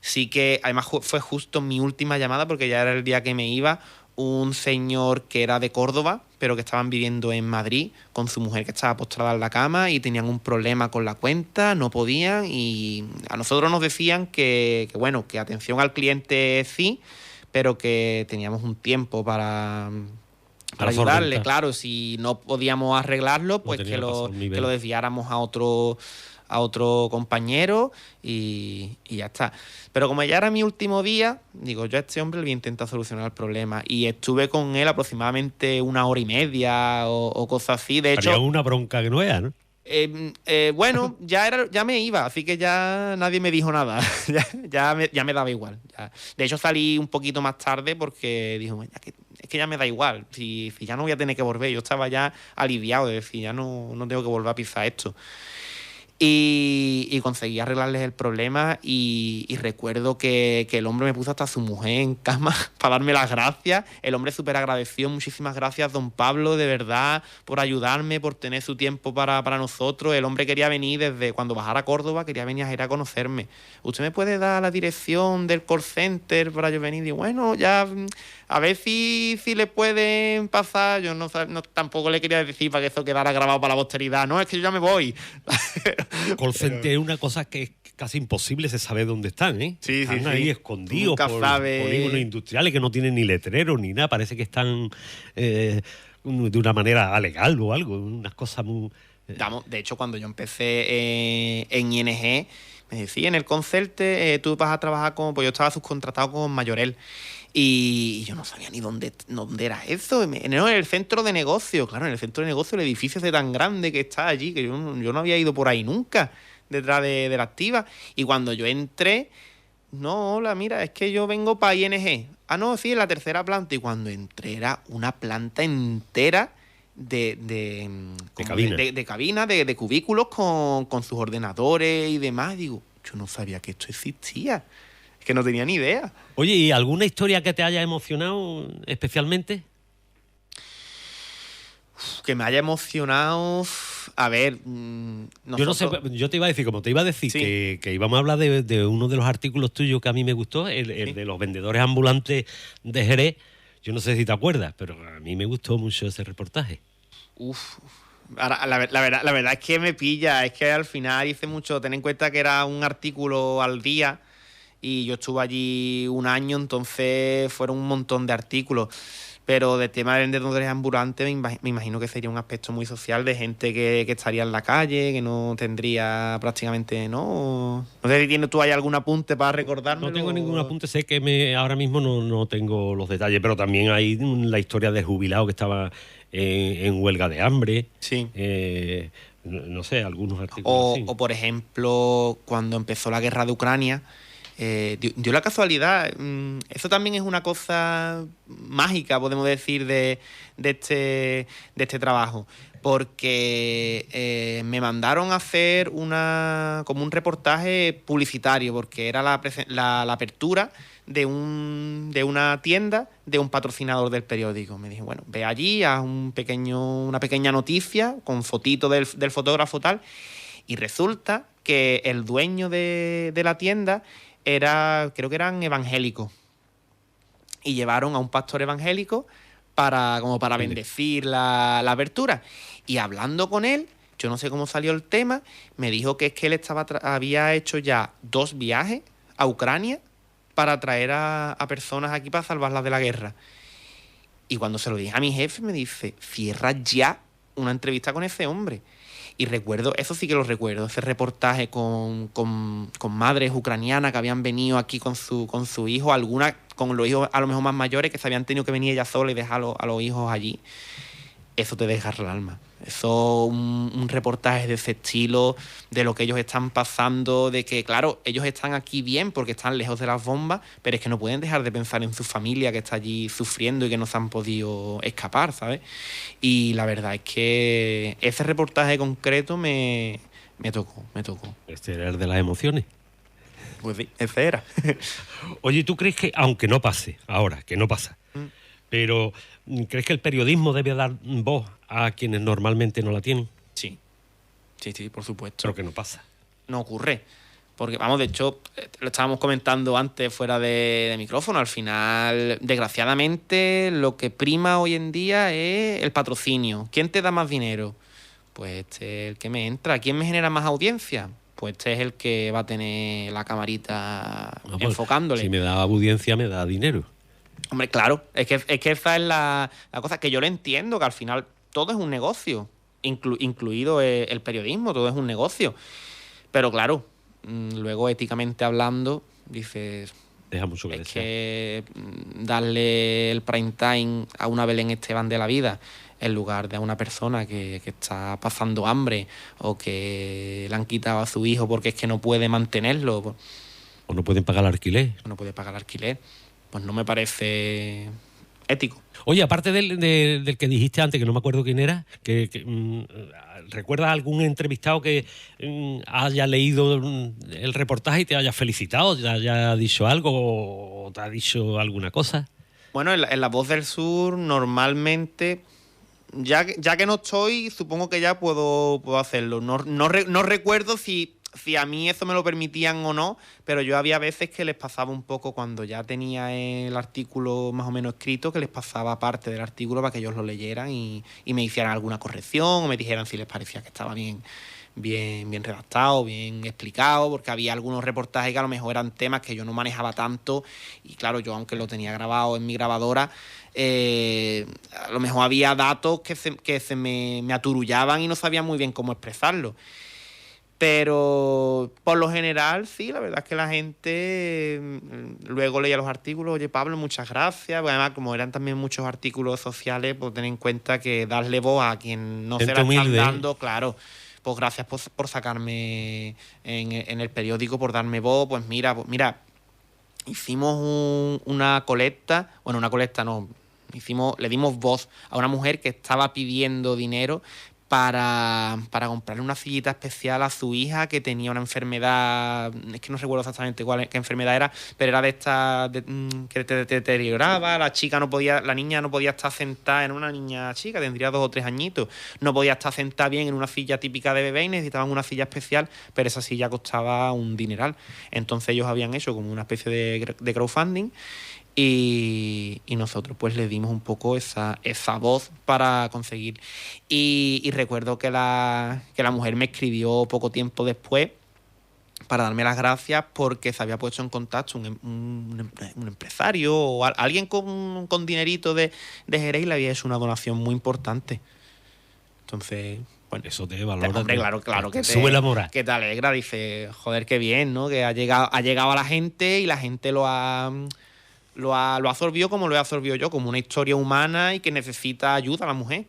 sí que además fue justo mi última llamada porque ya era el día que me iba. Un señor que era de Córdoba, pero que estaban viviendo en Madrid con su mujer que estaba postrada en la cama y tenían un problema con la cuenta, no podían, y a nosotros nos decían que bueno, que atención al cliente sí, pero que teníamos un tiempo para ayudarle. Claro, si no podíamos arreglarlo, pues que lo desviáramos a otro compañero y ya está. Pero como ya era mi último día, digo, yo a este hombre le voy a intentar solucionar el problema. Y estuve con él aproximadamente 1 hora y media o cosas así. De hecho, había una bronca que no era, ¿no? Bueno, ya me iba, así que ya nadie me dijo nada. ya me daba igual. Ya. De hecho, salí un poquito más tarde porque dijo, es que ya me da igual. Si ya no voy a tener que volver. Yo estaba ya aliviado de decir, ya no tengo que volver a pisar esto. Y conseguí arreglarles el problema y recuerdo que el hombre me puso hasta a su mujer en cama para darme las gracias. El hombre súper agradecido. Muchísimas gracias, don Pablo, de verdad, por ayudarme, por tener su tiempo para nosotros. El hombre quería venir desde cuando bajara a Córdoba, quería venir a conocerme. ¿Usted me puede dar la dirección del call center para yo venir? Y bueno, ya... A ver si le pueden pasar. Yo no tampoco le quería decir para que eso quedara grabado para la posteridad. No, es que yo ya me voy. Call center es una cosa que es casi imposible se sabe dónde están, ¿eh? Sí, están ahí escondidos por polígonos industriales que no tienen ni letrero ni nada. Parece que están de una manera legal o algo. Unas cosas muy... De hecho, cuando yo empecé en ING, me decía, en el call center tú vas a trabajar pues yo estaba subcontratado con Mayorel. Y yo no sabía ni dónde era eso. No, en el centro de negocio. Claro, en el centro de negocio el edificio es tan grande que está allí, que yo no había ido por ahí nunca, detrás de la activa. Y cuando yo entré, no, hola, mira, es que yo vengo para ING. Ah, no, sí, en la tercera planta. Y cuando entré era una planta entera de cabina, de cubículos con sus ordenadores y demás. Digo, yo no sabía que esto existía. Es que no tenía ni idea. Oye, ¿y alguna historia que te haya emocionado especialmente? Que me haya emocionado... A ver... Yo no sé, yo te iba a decir, como te iba a decir, sí, que íbamos a hablar de uno de los artículos tuyos que a mí me gustó, el ¿sí? de los vendedores ambulantes de Jerez. Yo no sé si te acuerdas, pero a mí me gustó mucho ese reportaje. Ahora, la verdad es que me pilla, es que al final hice mucho... Ten en cuenta que era un artículo al día... Y yo estuve allí 1 año, entonces fueron un montón de artículos. Pero de tema de vendedores ambulantes me imagino que sería un aspecto muy social de gente que estaría en la calle, que no tendría prácticamente... No sé si tienes tú ahí algún apunte para recordarme. No tengo ningún apunte, sé que ahora mismo no tengo los detalles, pero también hay la historia del jubilado que estaba en huelga de hambre. Sí. No sé, algunos artículos así. O por ejemplo, cuando empezó la guerra de Ucrania... dio la casualidad, eso también es una cosa mágica, podemos decir, de este trabajo, porque me mandaron a hacer como un reportaje publicitario, porque era la apertura de una tienda de un patrocinador del periódico. Me dije, bueno, ve allí, haz una pequeña noticia con fotito del fotógrafo tal, y resulta que el dueño de la tienda creo que eran evangélicos, y llevaron a un pastor evangélico para bendecir la apertura. Y hablando con él, yo no sé cómo salió el tema, me dijo que es que él había hecho ya 2 viajes a Ucrania para traer a personas aquí para salvarlas de la guerra. Y cuando se lo dije a mi jefe, me dice, cierra ya una entrevista con ese hombre. Y recuerdo, eso sí que lo recuerdo, ese reportaje con madres ucranianas que habían venido aquí con su hijo, algunas con los hijos a lo mejor más mayores, que se habían tenido que venir ellas solas y dejar a los hijos allí. Eso te deja el alma. Eso, un reportaje de ese estilo, de lo que ellos están pasando, de que, claro, ellos están aquí bien porque están lejos de las bombas, pero es que no pueden dejar de pensar en su familia que está allí sufriendo y que no se han podido escapar, ¿sabes? Y la verdad es que ese reportaje concreto me tocó. Este era el de las emociones. Pues sí, ese era. Oye, ¿tú crees que, aunque no pase ahora, que no pasa, pero ¿crees que el periodismo debe dar voz a quienes normalmente no la tienen? Sí, por supuesto. Pero que no pasa. No ocurre. Porque, vamos, de hecho, lo estábamos comentando antes fuera de micrófono. Al final, desgraciadamente, lo que prima hoy en día es el patrocinio. ¿Quién te da más dinero? Pues este es el que me entra. ¿Quién me genera más audiencia? Pues este es el que va a tener la camarita enfocándole. Si me da audiencia, me da dinero. Hombre, claro, es que esa es la cosa, que yo lo entiendo, que al final todo es un negocio, incluido el periodismo, todo es un negocio. Pero claro, luego éticamente hablando, dices, deja mucho que es desear. que darle el prime time a una Belén Esteban de la vida en lugar de a una persona que está pasando hambre o que le han quitado a su hijo porque es que no puede mantenerlo. O no pueden pagar el alquiler. No puede pagar alquiler. Pues no me parece ético. Oye, aparte del que dijiste antes, que no me acuerdo quién era, ¿recuerdas algún entrevistado que haya leído el reportaje y te haya felicitado, te haya dicho algo o te ha dicho alguna cosa? Bueno, en La Voz del Sur normalmente, ya que no estoy, supongo que ya puedo hacerlo. No recuerdo si a mí eso me lo permitían o no, pero yo había veces que les pasaba un poco cuando ya tenía el artículo más o menos escrito, que les pasaba parte del artículo para que ellos lo leyeran y me hicieran alguna corrección o me dijeran si les parecía que estaba bien redactado, bien explicado, porque había algunos reportajes que a lo mejor eran temas que yo no manejaba tanto y claro, yo aunque lo tenía grabado en mi grabadora, a lo mejor había datos que se me aturullaban y no sabía muy bien cómo expresarlo. Pero por lo general, sí, la verdad es que la gente luego leía los artículos, oye Pablo, muchas gracias. Pues además, como eran también muchos artículos sociales, pues ten en cuenta que darle voz a quien no se la están dando, claro. Pues gracias por sacarme en el periódico, por darme voz. Pues mira, hicimos una colecta, le dimos voz a una mujer que estaba pidiendo dinero para comprarle una sillita especial a su hija que tenía una enfermedad, es que no recuerdo exactamente qué enfermedad era, pero era de esta que te deterioraba, la niña no podía estar sentada, en una niña chica, tendría 2 o 3 añitos, no podía estar sentada bien en una silla típica de bebé y necesitaban una silla especial, pero esa silla costaba un dineral. Entonces ellos habían hecho como una especie de crowdfunding y nosotros pues le dimos un poco esa voz para conseguir. Y recuerdo que la mujer me escribió poco tiempo después para darme las gracias porque se había puesto en contacto un empresario o alguien con dinerito de Jerez y le había hecho una donación muy importante. Entonces, bueno, eso te valora. Hombre, claro que te sube la moral. Que te alegra, dice, joder, qué bien, ¿no? Que ha llegado a la gente y la gente lo absorbió como lo he absorbido yo, como una historia humana y que necesita ayuda a la mujer.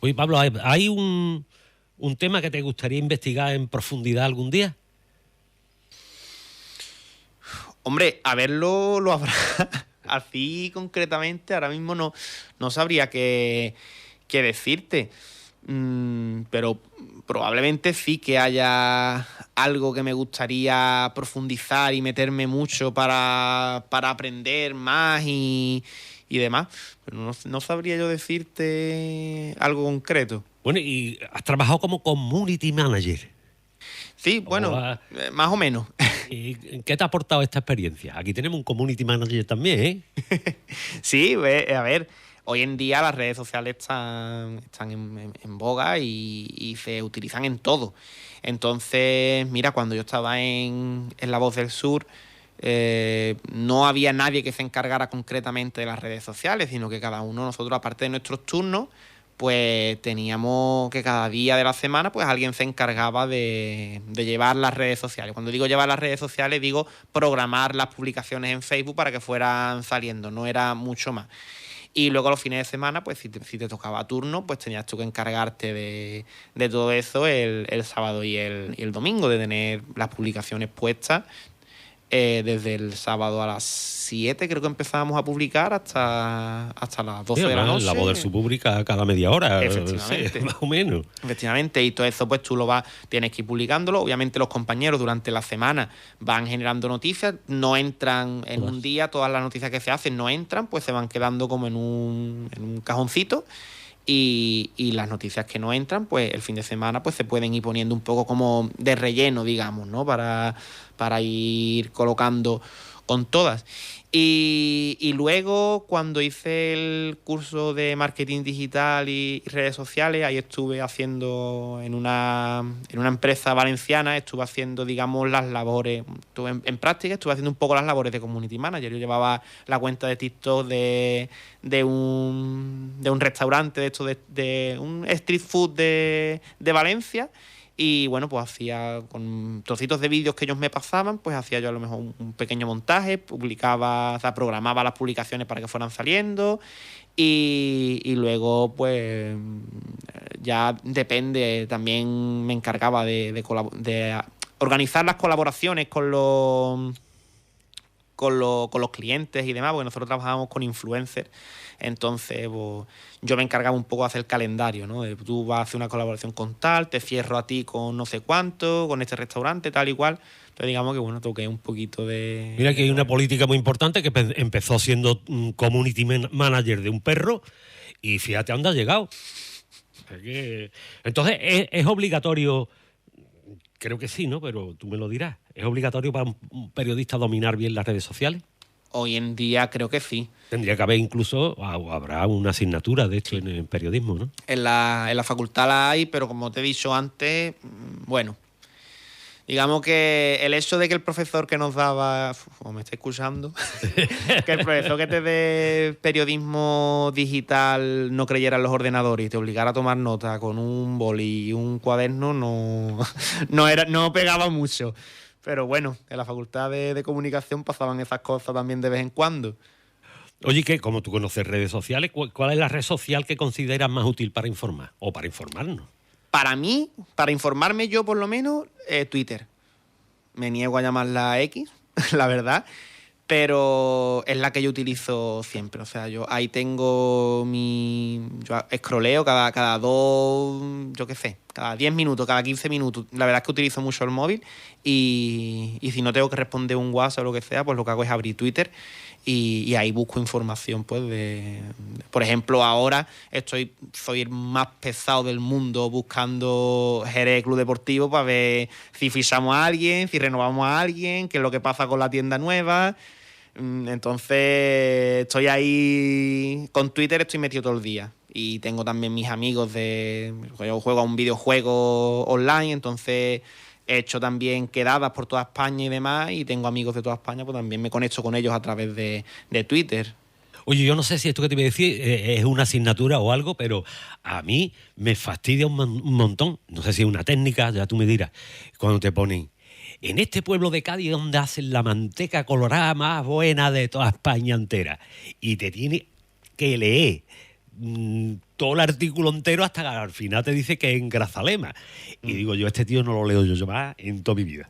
Oye, Pablo, ¿hay un tema que te gustaría investigar en profundidad algún día? Hombre, a verlo lo habrá. Así concretamente ahora mismo no sabría qué decirte. Pero probablemente sí que haya algo que me gustaría profundizar y meterme mucho para aprender más y demás. Pero no sabría yo decirte algo concreto. Bueno, y has trabajado como community manager. Sí, bueno, más o menos. ¿Y qué te ha aportado esta experiencia? Aquí tenemos un community manager también, ¿eh? Sí, a ver, hoy en día las redes sociales están en boga y se utilizan en todo. Entonces, mira, cuando yo estaba en La Voz del Sur, no había nadie que se encargara concretamente de las redes sociales, sino que cada uno, nosotros, aparte de nuestros turnos, pues teníamos que cada día de la semana pues alguien se encargaba de llevar las redes sociales. Cuando digo llevar las redes sociales, digo programar las publicaciones en Facebook para que fueran saliendo, no era mucho más. Y luego los fines de semana, pues si te tocaba turno, pues tenías tú que encargarte de todo eso el sábado y el domingo, de tener las publicaciones puestas. Desde el sábado a las 7 creo que empezábamos a publicar hasta las 12 de la noche. La Voz se publica cada media hora. Efectivamente. Más o menos. Efectivamente, y todo eso pues tú tienes que ir publicándolo. Obviamente los compañeros durante la semana van generando noticias, no entran en un día, todas las noticias que se hacen no entran, pues se van quedando como en un cajoncito. Y las noticias que no entran, pues el fin de semana pues se pueden ir poniendo un poco como de relleno, digamos, ¿no? Para ir colocando con todas. Y luego, cuando hice el curso de marketing digital y redes sociales, ahí estuve haciendo en una empresa valenciana, estuve haciendo, digamos, las labores, estuve en práctica, estuve haciendo un poco las labores de community manager. Yo llevaba la cuenta de TikTok de un restaurante, de un street food de Valencia. Y bueno, pues hacía con trocitos de vídeos que ellos me pasaban, pues hacía yo a lo mejor un pequeño montaje, programaba las publicaciones para que fueran saliendo y luego pues ya depende, también me encargaba de organizar las colaboraciones con los clientes y demás, porque nosotros trabajábamos con influencers. Entonces, pues, yo me encargaba un poco de hacer el calendario, ¿no? Tú vas a hacer una colaboración con tal, te cierro a ti con no sé cuánto, con este restaurante, tal y cual. Entonces, digamos que, bueno, toqué un poquito de... Mira que hay una política muy importante que empezó siendo community manager de un perro y fíjate a dónde ha llegado. Entonces, es obligatorio... Creo que sí, ¿no? Pero tú me lo dirás. ¿Es obligatorio para un periodista dominar bien las redes sociales? Hoy en día creo que sí. Tendría que haber incluso, habrá una asignatura de esto en el periodismo, ¿no? En la facultad la hay, pero como te he dicho antes, bueno, digamos que el hecho de que el profesor que nos daba, como me está escuchando, que el profesor que te dé periodismo digital no creyera en los ordenadores y te obligara a tomar nota con un boli y un cuaderno, no pegaba mucho. Pero bueno, en la facultad de comunicación pasaban esas cosas también de vez en cuando. Oye, ¿qué? Como tú conoces redes sociales, ¿cuál es la red social que consideras más útil para informar o para informarnos? Para mí, para informarme yo por lo menos, Twitter. Me niego a llamarla X, la verdad, pero es la que yo utilizo siempre. O sea, yo ahí tengo yo escroleo cada cada 10 minutos, cada 15 minutos. La verdad es que utilizo mucho el móvil y si no tengo que responder un WhatsApp o lo que sea, pues lo que hago es abrir Twitter y ahí busco información, pues, por ejemplo, ahora soy el más pesado del mundo buscando Jerez Club Deportivo para ver si fichamos a alguien, si renovamos a alguien, qué es lo que pasa con la tienda nueva. Entonces estoy ahí con Twitter, estoy metido todo el día. Y tengo también mis amigos yo juego a un videojuego online, entonces he hecho también quedadas por toda España y demás, y tengo amigos de toda España, pues también me conecto con ellos a través de Twitter. Oye, yo no sé si esto que te voy a decir es una asignatura o algo, pero a mí me fastidia un montón. No sé si es una técnica, ya tú me dirás. Cuando te ponen, en este pueblo de Cádiz donde hacen la manteca colorada más buena de toda España entera. Y te tiene que leer todo el artículo entero hasta que al final te dice que es en Grazalema. Y digo yo, este tío no lo leo yo más en toda mi vida.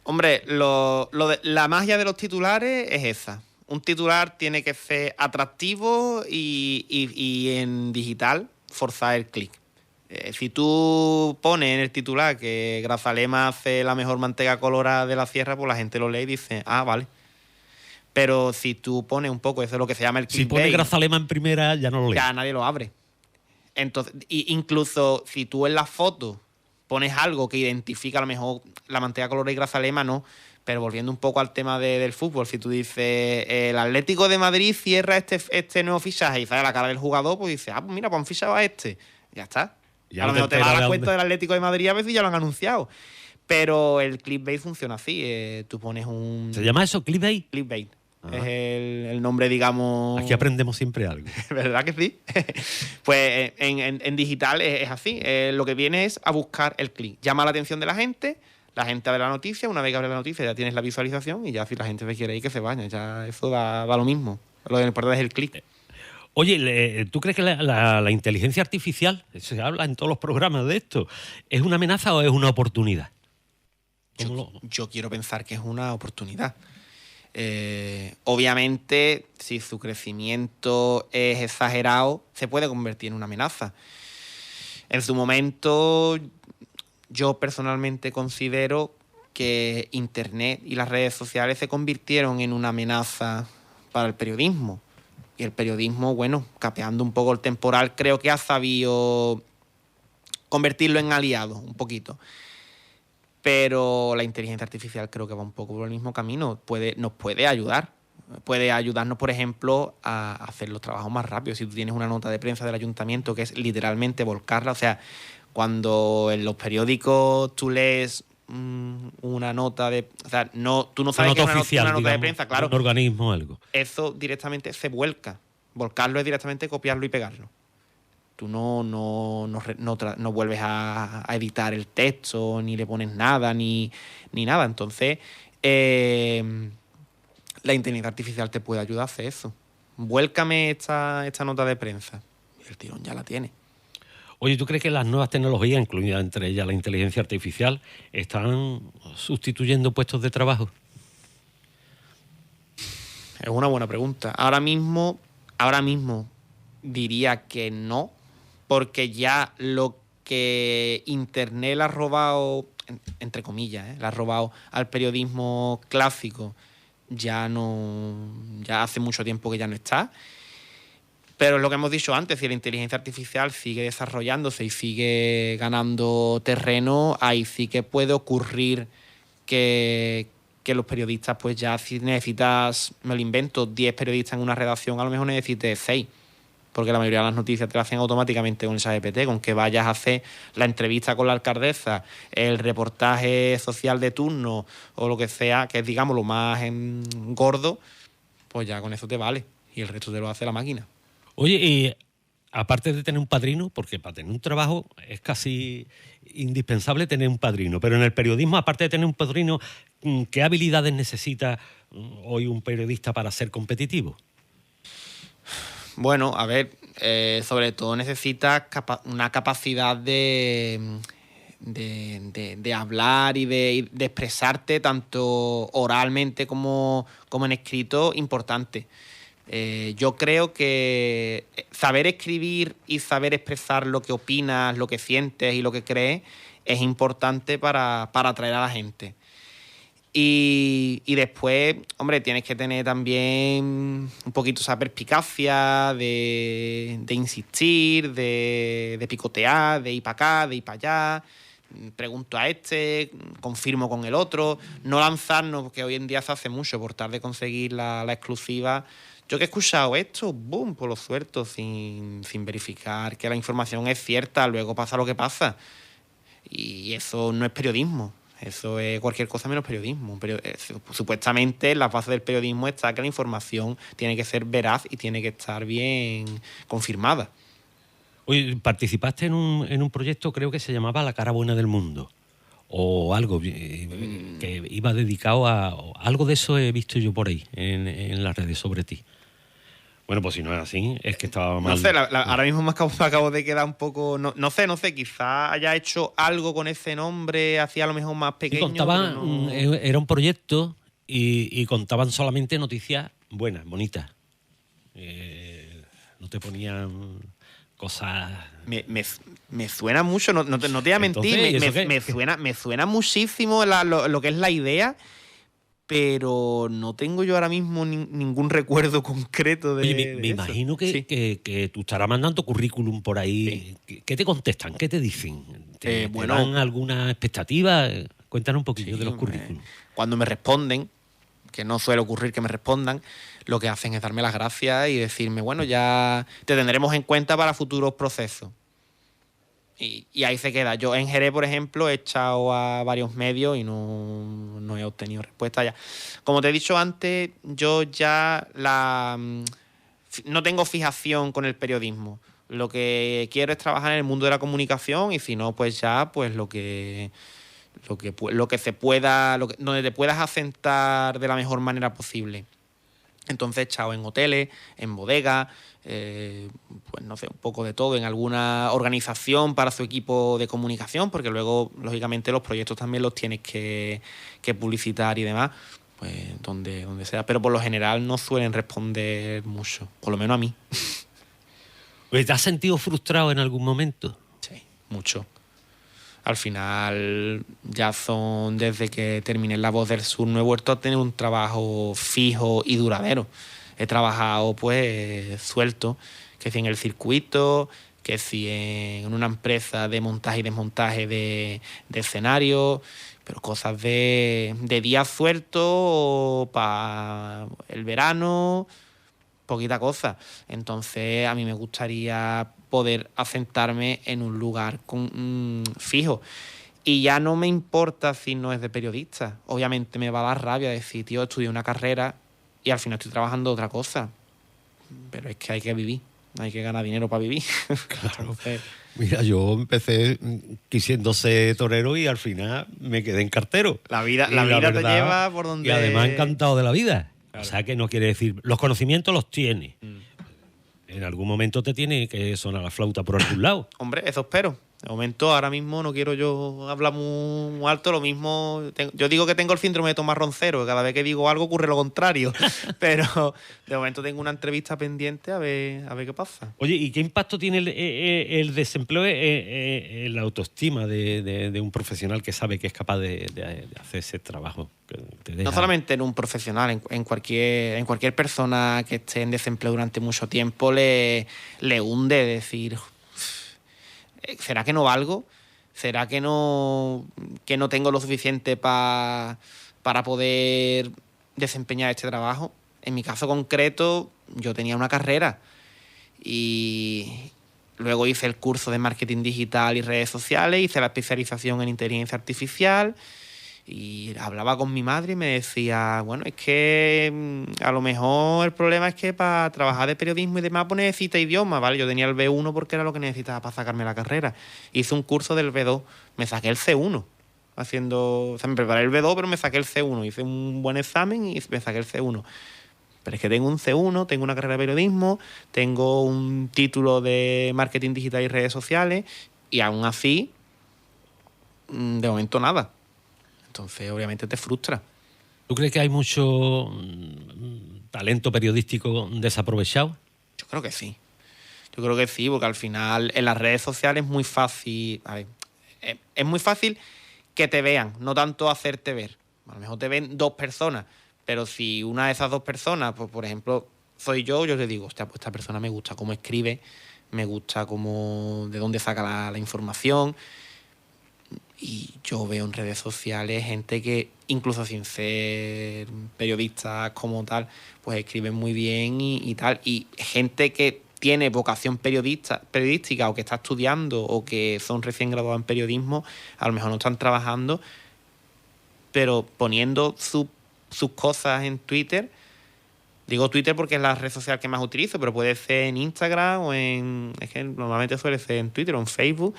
Hombre, la magia de los titulares es esa. Un titular tiene que ser atractivo y en digital forzar el clic. Si tú pones en el titular que Grazalema hace la mejor manteca colorada de la sierra, pues la gente lo lee y dice, ah, vale. Pero si tú pones un poco, eso es lo que se llama el clickbait. Si pones Grazalema en primera, ya no lo lees. Ya nadie lo abre. Entonces, incluso si tú en la foto pones algo que identifica a lo mejor la manteca colorada y Grazalema, no. Pero volviendo un poco al tema del fútbol, si tú dices el Atlético de Madrid cierra este nuevo fichaje y sale la cara del jugador, pues dices, pues mira, pues han fichado a este. Ya está. Ya a lo mejor te vas a dar cuenta del Atlético de Madrid a ver si ya lo han anunciado. Pero el clickbait funciona así. Tú pones un... ¿Se llama eso clickbait? Clickbait. Ajá. Es el nombre, digamos... Aquí aprendemos siempre algo. ¿Verdad que sí? Pues en digital es así. Lo que viene es a buscar el clic. Llama la atención de la gente abre la noticia, una vez que abre la noticia ya tienes la visualización y ya si la gente se quiere ir, que se vaya. Ya eso da lo mismo. Lo importante es el clic. Oye, ¿tú crees que la inteligencia artificial, se habla en todos los programas de esto, es una amenaza o es una oportunidad? Yo quiero pensar que es una oportunidad. Obviamente, si su crecimiento es exagerado, se puede convertir en una amenaza. En su momento, yo personalmente considero que Internet y las redes sociales se convirtieron en una amenaza para el periodismo. Y el periodismo, bueno, capeando un poco el temporal, creo que ha sabido convertirlo en aliado un poquito. Pero la inteligencia artificial creo que va un poco por el mismo camino. Nos puede ayudar. Puede ayudarnos, por ejemplo, a hacer los trabajos más rápidos. Si tú tienes una nota de prensa del ayuntamiento que es literalmente volcarla, o sea, cuando en los periódicos tú lees una nota de... O sea, tú no sabes que es una nota de prensa, claro. Un organismo o algo. Eso directamente se vuelca. Volcarlo es directamente copiarlo y pegarlo. Tú no vuelves a editar el texto, ni le pones nada, ni nada. Entonces, la inteligencia artificial te puede ayudar a hacer eso. Vuélcame esta nota de prensa. Y el tirón ya la tiene. Oye, ¿tú crees que las nuevas tecnologías, incluida entre ellas la inteligencia artificial, están sustituyendo puestos de trabajo? Es una buena pregunta. Ahora mismo diría que no, porque ya lo que Internet le ha robado, entre comillas, le ha robado al periodismo clásico, ya hace mucho tiempo que ya no está. Pero es lo que hemos dicho antes, si la inteligencia artificial sigue desarrollándose y sigue ganando terreno, ahí sí que puede ocurrir que los periodistas, pues ya si necesitas, me lo invento, 10 periodistas en una redacción, a lo mejor necesites 6. Porque la mayoría de las noticias te las hacen automáticamente con el ChatGPT, con que vayas a hacer la entrevista con la alcaldesa, el reportaje social de turno o lo que sea, que es, digamos, lo más gordo, pues ya con eso te vale. Y el resto te lo hace la máquina. Oye, y aparte de tener un padrino, porque para tener un trabajo es casi indispensable tener un padrino, pero en el periodismo, aparte de tener un padrino, ¿qué habilidades necesita hoy un periodista para ser competitivo? Bueno, a ver, sobre todo necesitas una capacidad de hablar y de expresarte tanto oralmente como en escrito importante. Yo creo que saber escribir y saber expresar lo que opinas, lo que sientes y lo que crees es importante para atraer a la gente. Y después, hombre, tienes que tener también un poquito esa perspicacia de insistir, de picotear, de ir para acá, de ir para allá. Pregunto a confirmo con el otro. No lanzarnos, porque hoy en día se hace mucho por tratar de conseguir la exclusiva. Yo que he escuchado esto, boom, pues lo suelto sin verificar que la información es cierta, luego pasa lo que pasa. Y eso no es periodismo. Eso es cualquier cosa menos periodismo. Supuestamente en la base del periodismo está que la información tiene que ser veraz y tiene que estar bien confirmada. Oye, participaste en un proyecto, creo que se llamaba La Cara Buena del Mundo, o algo que iba dedicado a... Algo de eso he visto yo por ahí, en las redes sobre ti. Bueno, pues si no es así, es que estaba mal. No sé, ahora mismo me acabo de quedar un poco... No sé, quizás haya hecho algo con ese nombre, hacía a lo mejor más pequeño. Era un proyecto y contaban solamente noticias buenas, bonitas. No te ponían cosas... Me suena mucho, no te voy a mentir, Entonces, me suena muchísimo lo que es la idea, pero no tengo yo ahora mismo ningún recuerdo concreto de... Oye, me imagino que tú estarás mandando currículum por ahí. Sí. ¿Qué te contestan? ¿Qué te dicen? ¿Te dan alguna expectativa? Cuéntanos un poquillo de los currículums. Cuando me responden, que no suele ocurrir que me respondan, lo que hacen es darme las gracias y decirme, bueno, ya te tendremos en cuenta para futuros procesos. Y ahí se queda. Yo en Jerez, por ejemplo, he echado a varios medios y no he obtenido respuesta ya. Como te he dicho antes, yo ya no tengo fijación con el periodismo. Lo que quiero es trabajar en el mundo de la comunicación y si no, pues ya, pues lo que se pueda, donde te puedas asentar de la mejor manera posible. Entonces he echado en hoteles, en bodegas, pues no sé, un poco de todo, en alguna organización para su equipo de comunicación, porque luego, lógicamente, los proyectos también los tienes que publicitar y demás, pues donde sea. Pero por lo general no suelen responder mucho, por lo menos a mí. ¿Te has sentido frustrado en algún momento? Sí, mucho. Al final, ya son desde que terminé La Voz del Sur, no he vuelto a tener un trabajo fijo y duradero. He trabajado, pues, suelto, que si en el circuito, que si en una empresa de montaje y desmontaje de escenarios, pero cosas de días sueltos para el verano, poquita cosa. Entonces, a mí me gustaría poder asentarme en un lugar fijo. Y ya no me importa si no es de periodista. Obviamente me va a dar rabia decir, tío, estudié una carrera y al final estoy trabajando otra cosa. Pero es que hay que vivir, hay que ganar dinero para vivir. Claro. Entonces, Mira, yo empecé quisiendo ser torero y al final me quedé en cartero. la vida verdad, te lleva por donde... Y además encantado de la vida. Claro. O sea que no quiere decir... Los conocimientos los tienes. En algún momento te tiene que sonar la flauta por algún lado. Hombre, eso espero. De momento, ahora mismo no quiero yo hablar muy alto. Lo mismo, yo digo que tengo el síndrome de Tomás Roncero, que cada vez que digo algo ocurre lo contrario. Pero de momento tengo una entrevista pendiente a ver qué pasa. Oye, ¿y qué impacto tiene el desempleo en la autoestima de un profesional que sabe que es capaz de hacer ese trabajo? Que te deja... No solamente en un profesional, en cualquier persona que esté en desempleo durante mucho tiempo le hunde decir, ¿será que no valgo? ¿Será que no tengo lo suficiente para poder desempeñar este trabajo? En mi caso concreto, yo tenía una carrera y luego hice el curso de marketing digital y redes sociales, hice la especialización en inteligencia artificial y hablaba con mi madre y me decía, bueno, es que a lo mejor el problema es que para trabajar de periodismo y demás pues necesita idioma, ¿vale? Yo tenía el B1 porque era lo que necesitaba para sacarme la carrera. Hice un curso del B2, me saqué el C1 o sea, me preparé el B2 pero me saqué el C1, hice un buen examen y me saqué el C1. Pero es que tengo un C1, tengo una carrera de periodismo, tengo un título de marketing digital y redes sociales y aún así, de momento nada. Entonces, obviamente te frustra. ¿Tú crees que hay mucho talento periodístico desaprovechado? Yo creo que sí. Yo creo que sí, porque al final en las redes sociales es muy fácil... A ver, es muy fácil que te vean, no tanto hacerte ver. A lo mejor te ven 2 personas, pero si una de esas 2 personas, pues por ejemplo, soy yo te digo, hostia, pues esta persona me gusta cómo escribe, me gusta de dónde saca la información. Y yo veo en redes sociales gente que, incluso sin ser periodistas como tal, pues escriben muy bien y tal. Y gente que tiene vocación periodística o que está estudiando o que son recién graduados en periodismo, a lo mejor no están trabajando, pero poniendo sus cosas en Twitter. Digo Twitter porque es la red social que más utilizo, pero puede ser en Instagram o es que normalmente suele ser en Twitter o en Facebook.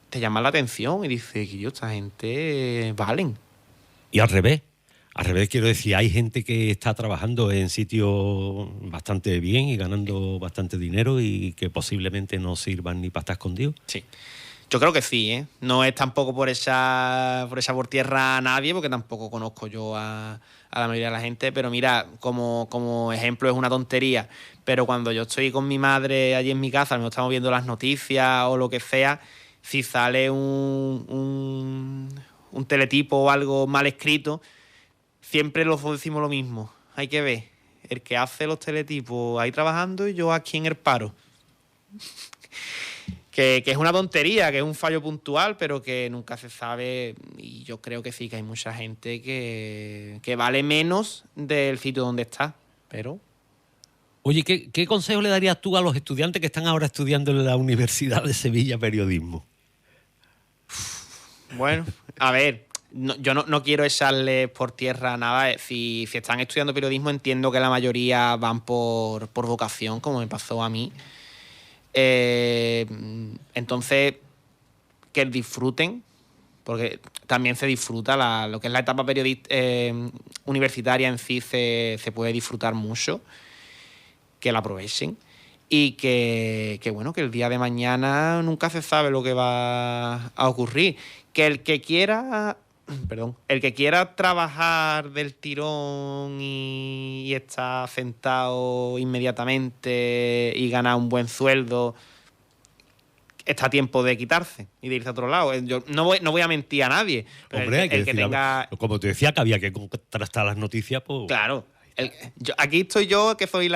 Te llama la atención y dices, que esta gente valen. Y al revés quiero decir, hay gente que está trabajando en sitios bastante bien y ganando bastante dinero y que posiblemente no sirvan ni para estar escondidos. Sí, yo creo que sí, ¿eh? No es tampoco por echar por tierra a nadie, porque tampoco conozco yo a la mayoría de la gente, pero mira, como ejemplo es una tontería, pero cuando yo estoy con mi madre allí en mi casa, me estamos viendo las noticias o lo que sea, si sale un teletipo o algo mal escrito, siempre los dos decimos lo mismo. Hay que ver, el que hace los teletipos ahí trabajando y yo aquí en el paro. que es una tontería, que es un fallo puntual, pero que nunca se sabe. Y yo creo que sí, que hay mucha gente que vale menos del sitio donde está. Pero Oye, ¿qué consejo le darías tú a los estudiantes que están ahora estudiando en la Universidad de Sevilla periodismo? Bueno, a ver, yo no quiero echarles por tierra nada. Si están estudiando periodismo, entiendo que la mayoría van por vocación, como me pasó a mí. Entonces, que disfruten, porque también se disfruta, lo que es la etapa universitaria en sí se puede disfrutar mucho, que la aprovechen y que bueno, que el día de mañana nunca se sabe lo que va a ocurrir. Que el que quiera trabajar del tirón y estar sentado inmediatamente y ganar un buen sueldo, está a tiempo de quitarse y de irse a otro lado. Yo no voy a mentir a nadie. Hombre, hay que decir, tenga... como te decía, que había que contrastar las noticias, pues... Claro. Aquí estoy yo, que soy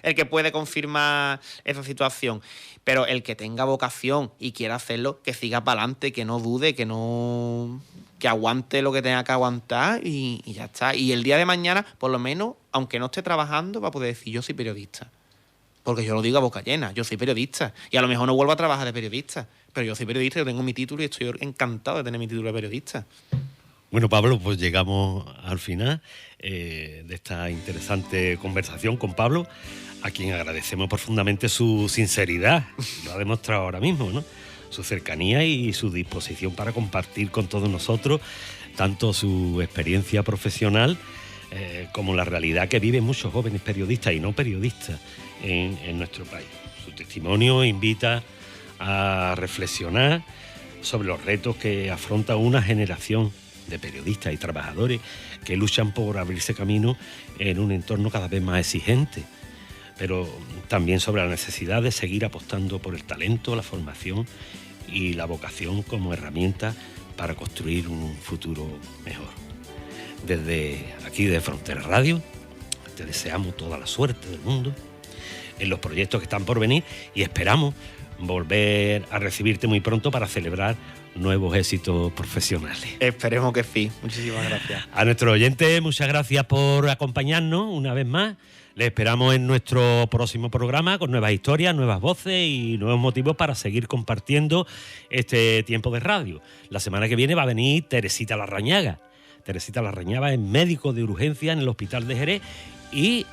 el que puede confirmar esa situación. Pero el que tenga vocación y quiera hacerlo, que siga para adelante, que no dude, que aguante lo que tenga que aguantar y ya está. Y el día de mañana, por lo menos, aunque no esté trabajando, va a poder decir: yo soy periodista. Porque yo lo digo a boca llena, yo soy periodista. Y a lo mejor no vuelvo a trabajar de periodista, pero yo soy periodista, yo tengo mi título y estoy encantado de tener mi título de periodista. Bueno, Pablo, pues llegamos al final de esta interesante conversación con Pablo, a quien agradecemos profundamente su sinceridad, lo ha demostrado ahora mismo, ¿no? Su cercanía y su disposición para compartir con todos nosotros tanto su experiencia profesional como la realidad que viven muchos jóvenes periodistas y no periodistas en nuestro país. Su testimonio invita a reflexionar sobre los retos que afronta una generación de periodistas y trabajadores que luchan por abrirse camino en un entorno cada vez más exigente, pero también sobre la necesidad de seguir apostando por el talento, la formación y la vocación como herramienta para construir un futuro mejor. Desde aquí de Frontera Radio te deseamos toda la suerte del mundo en los proyectos que están por venir y esperamos volver a recibirte muy pronto para celebrar nuevos éxitos profesionales. Esperemos que sí. Muchísimas gracias. A nuestros oyentes, muchas gracias por acompañarnos una vez más. Les esperamos en nuestro próximo programa con nuevas historias, nuevas voces y nuevos motivos para seguir compartiendo este tiempo de radio. La semana que viene va a venir Teresita Larrañaga. Teresita Larrañaga es médico de urgencia en el Hospital de Jerez y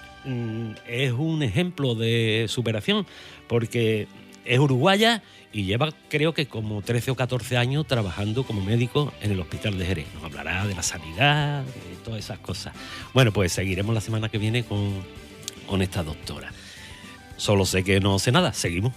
es un ejemplo de superación porque es uruguaya y lleva, creo que como 13 o 14 años trabajando como médico en el Hospital de Jerez. Nos hablará de la sanidad, de todas esas cosas. Bueno, pues seguiremos la semana que viene con esta doctora. Solo sé que no sé nada. Seguimos.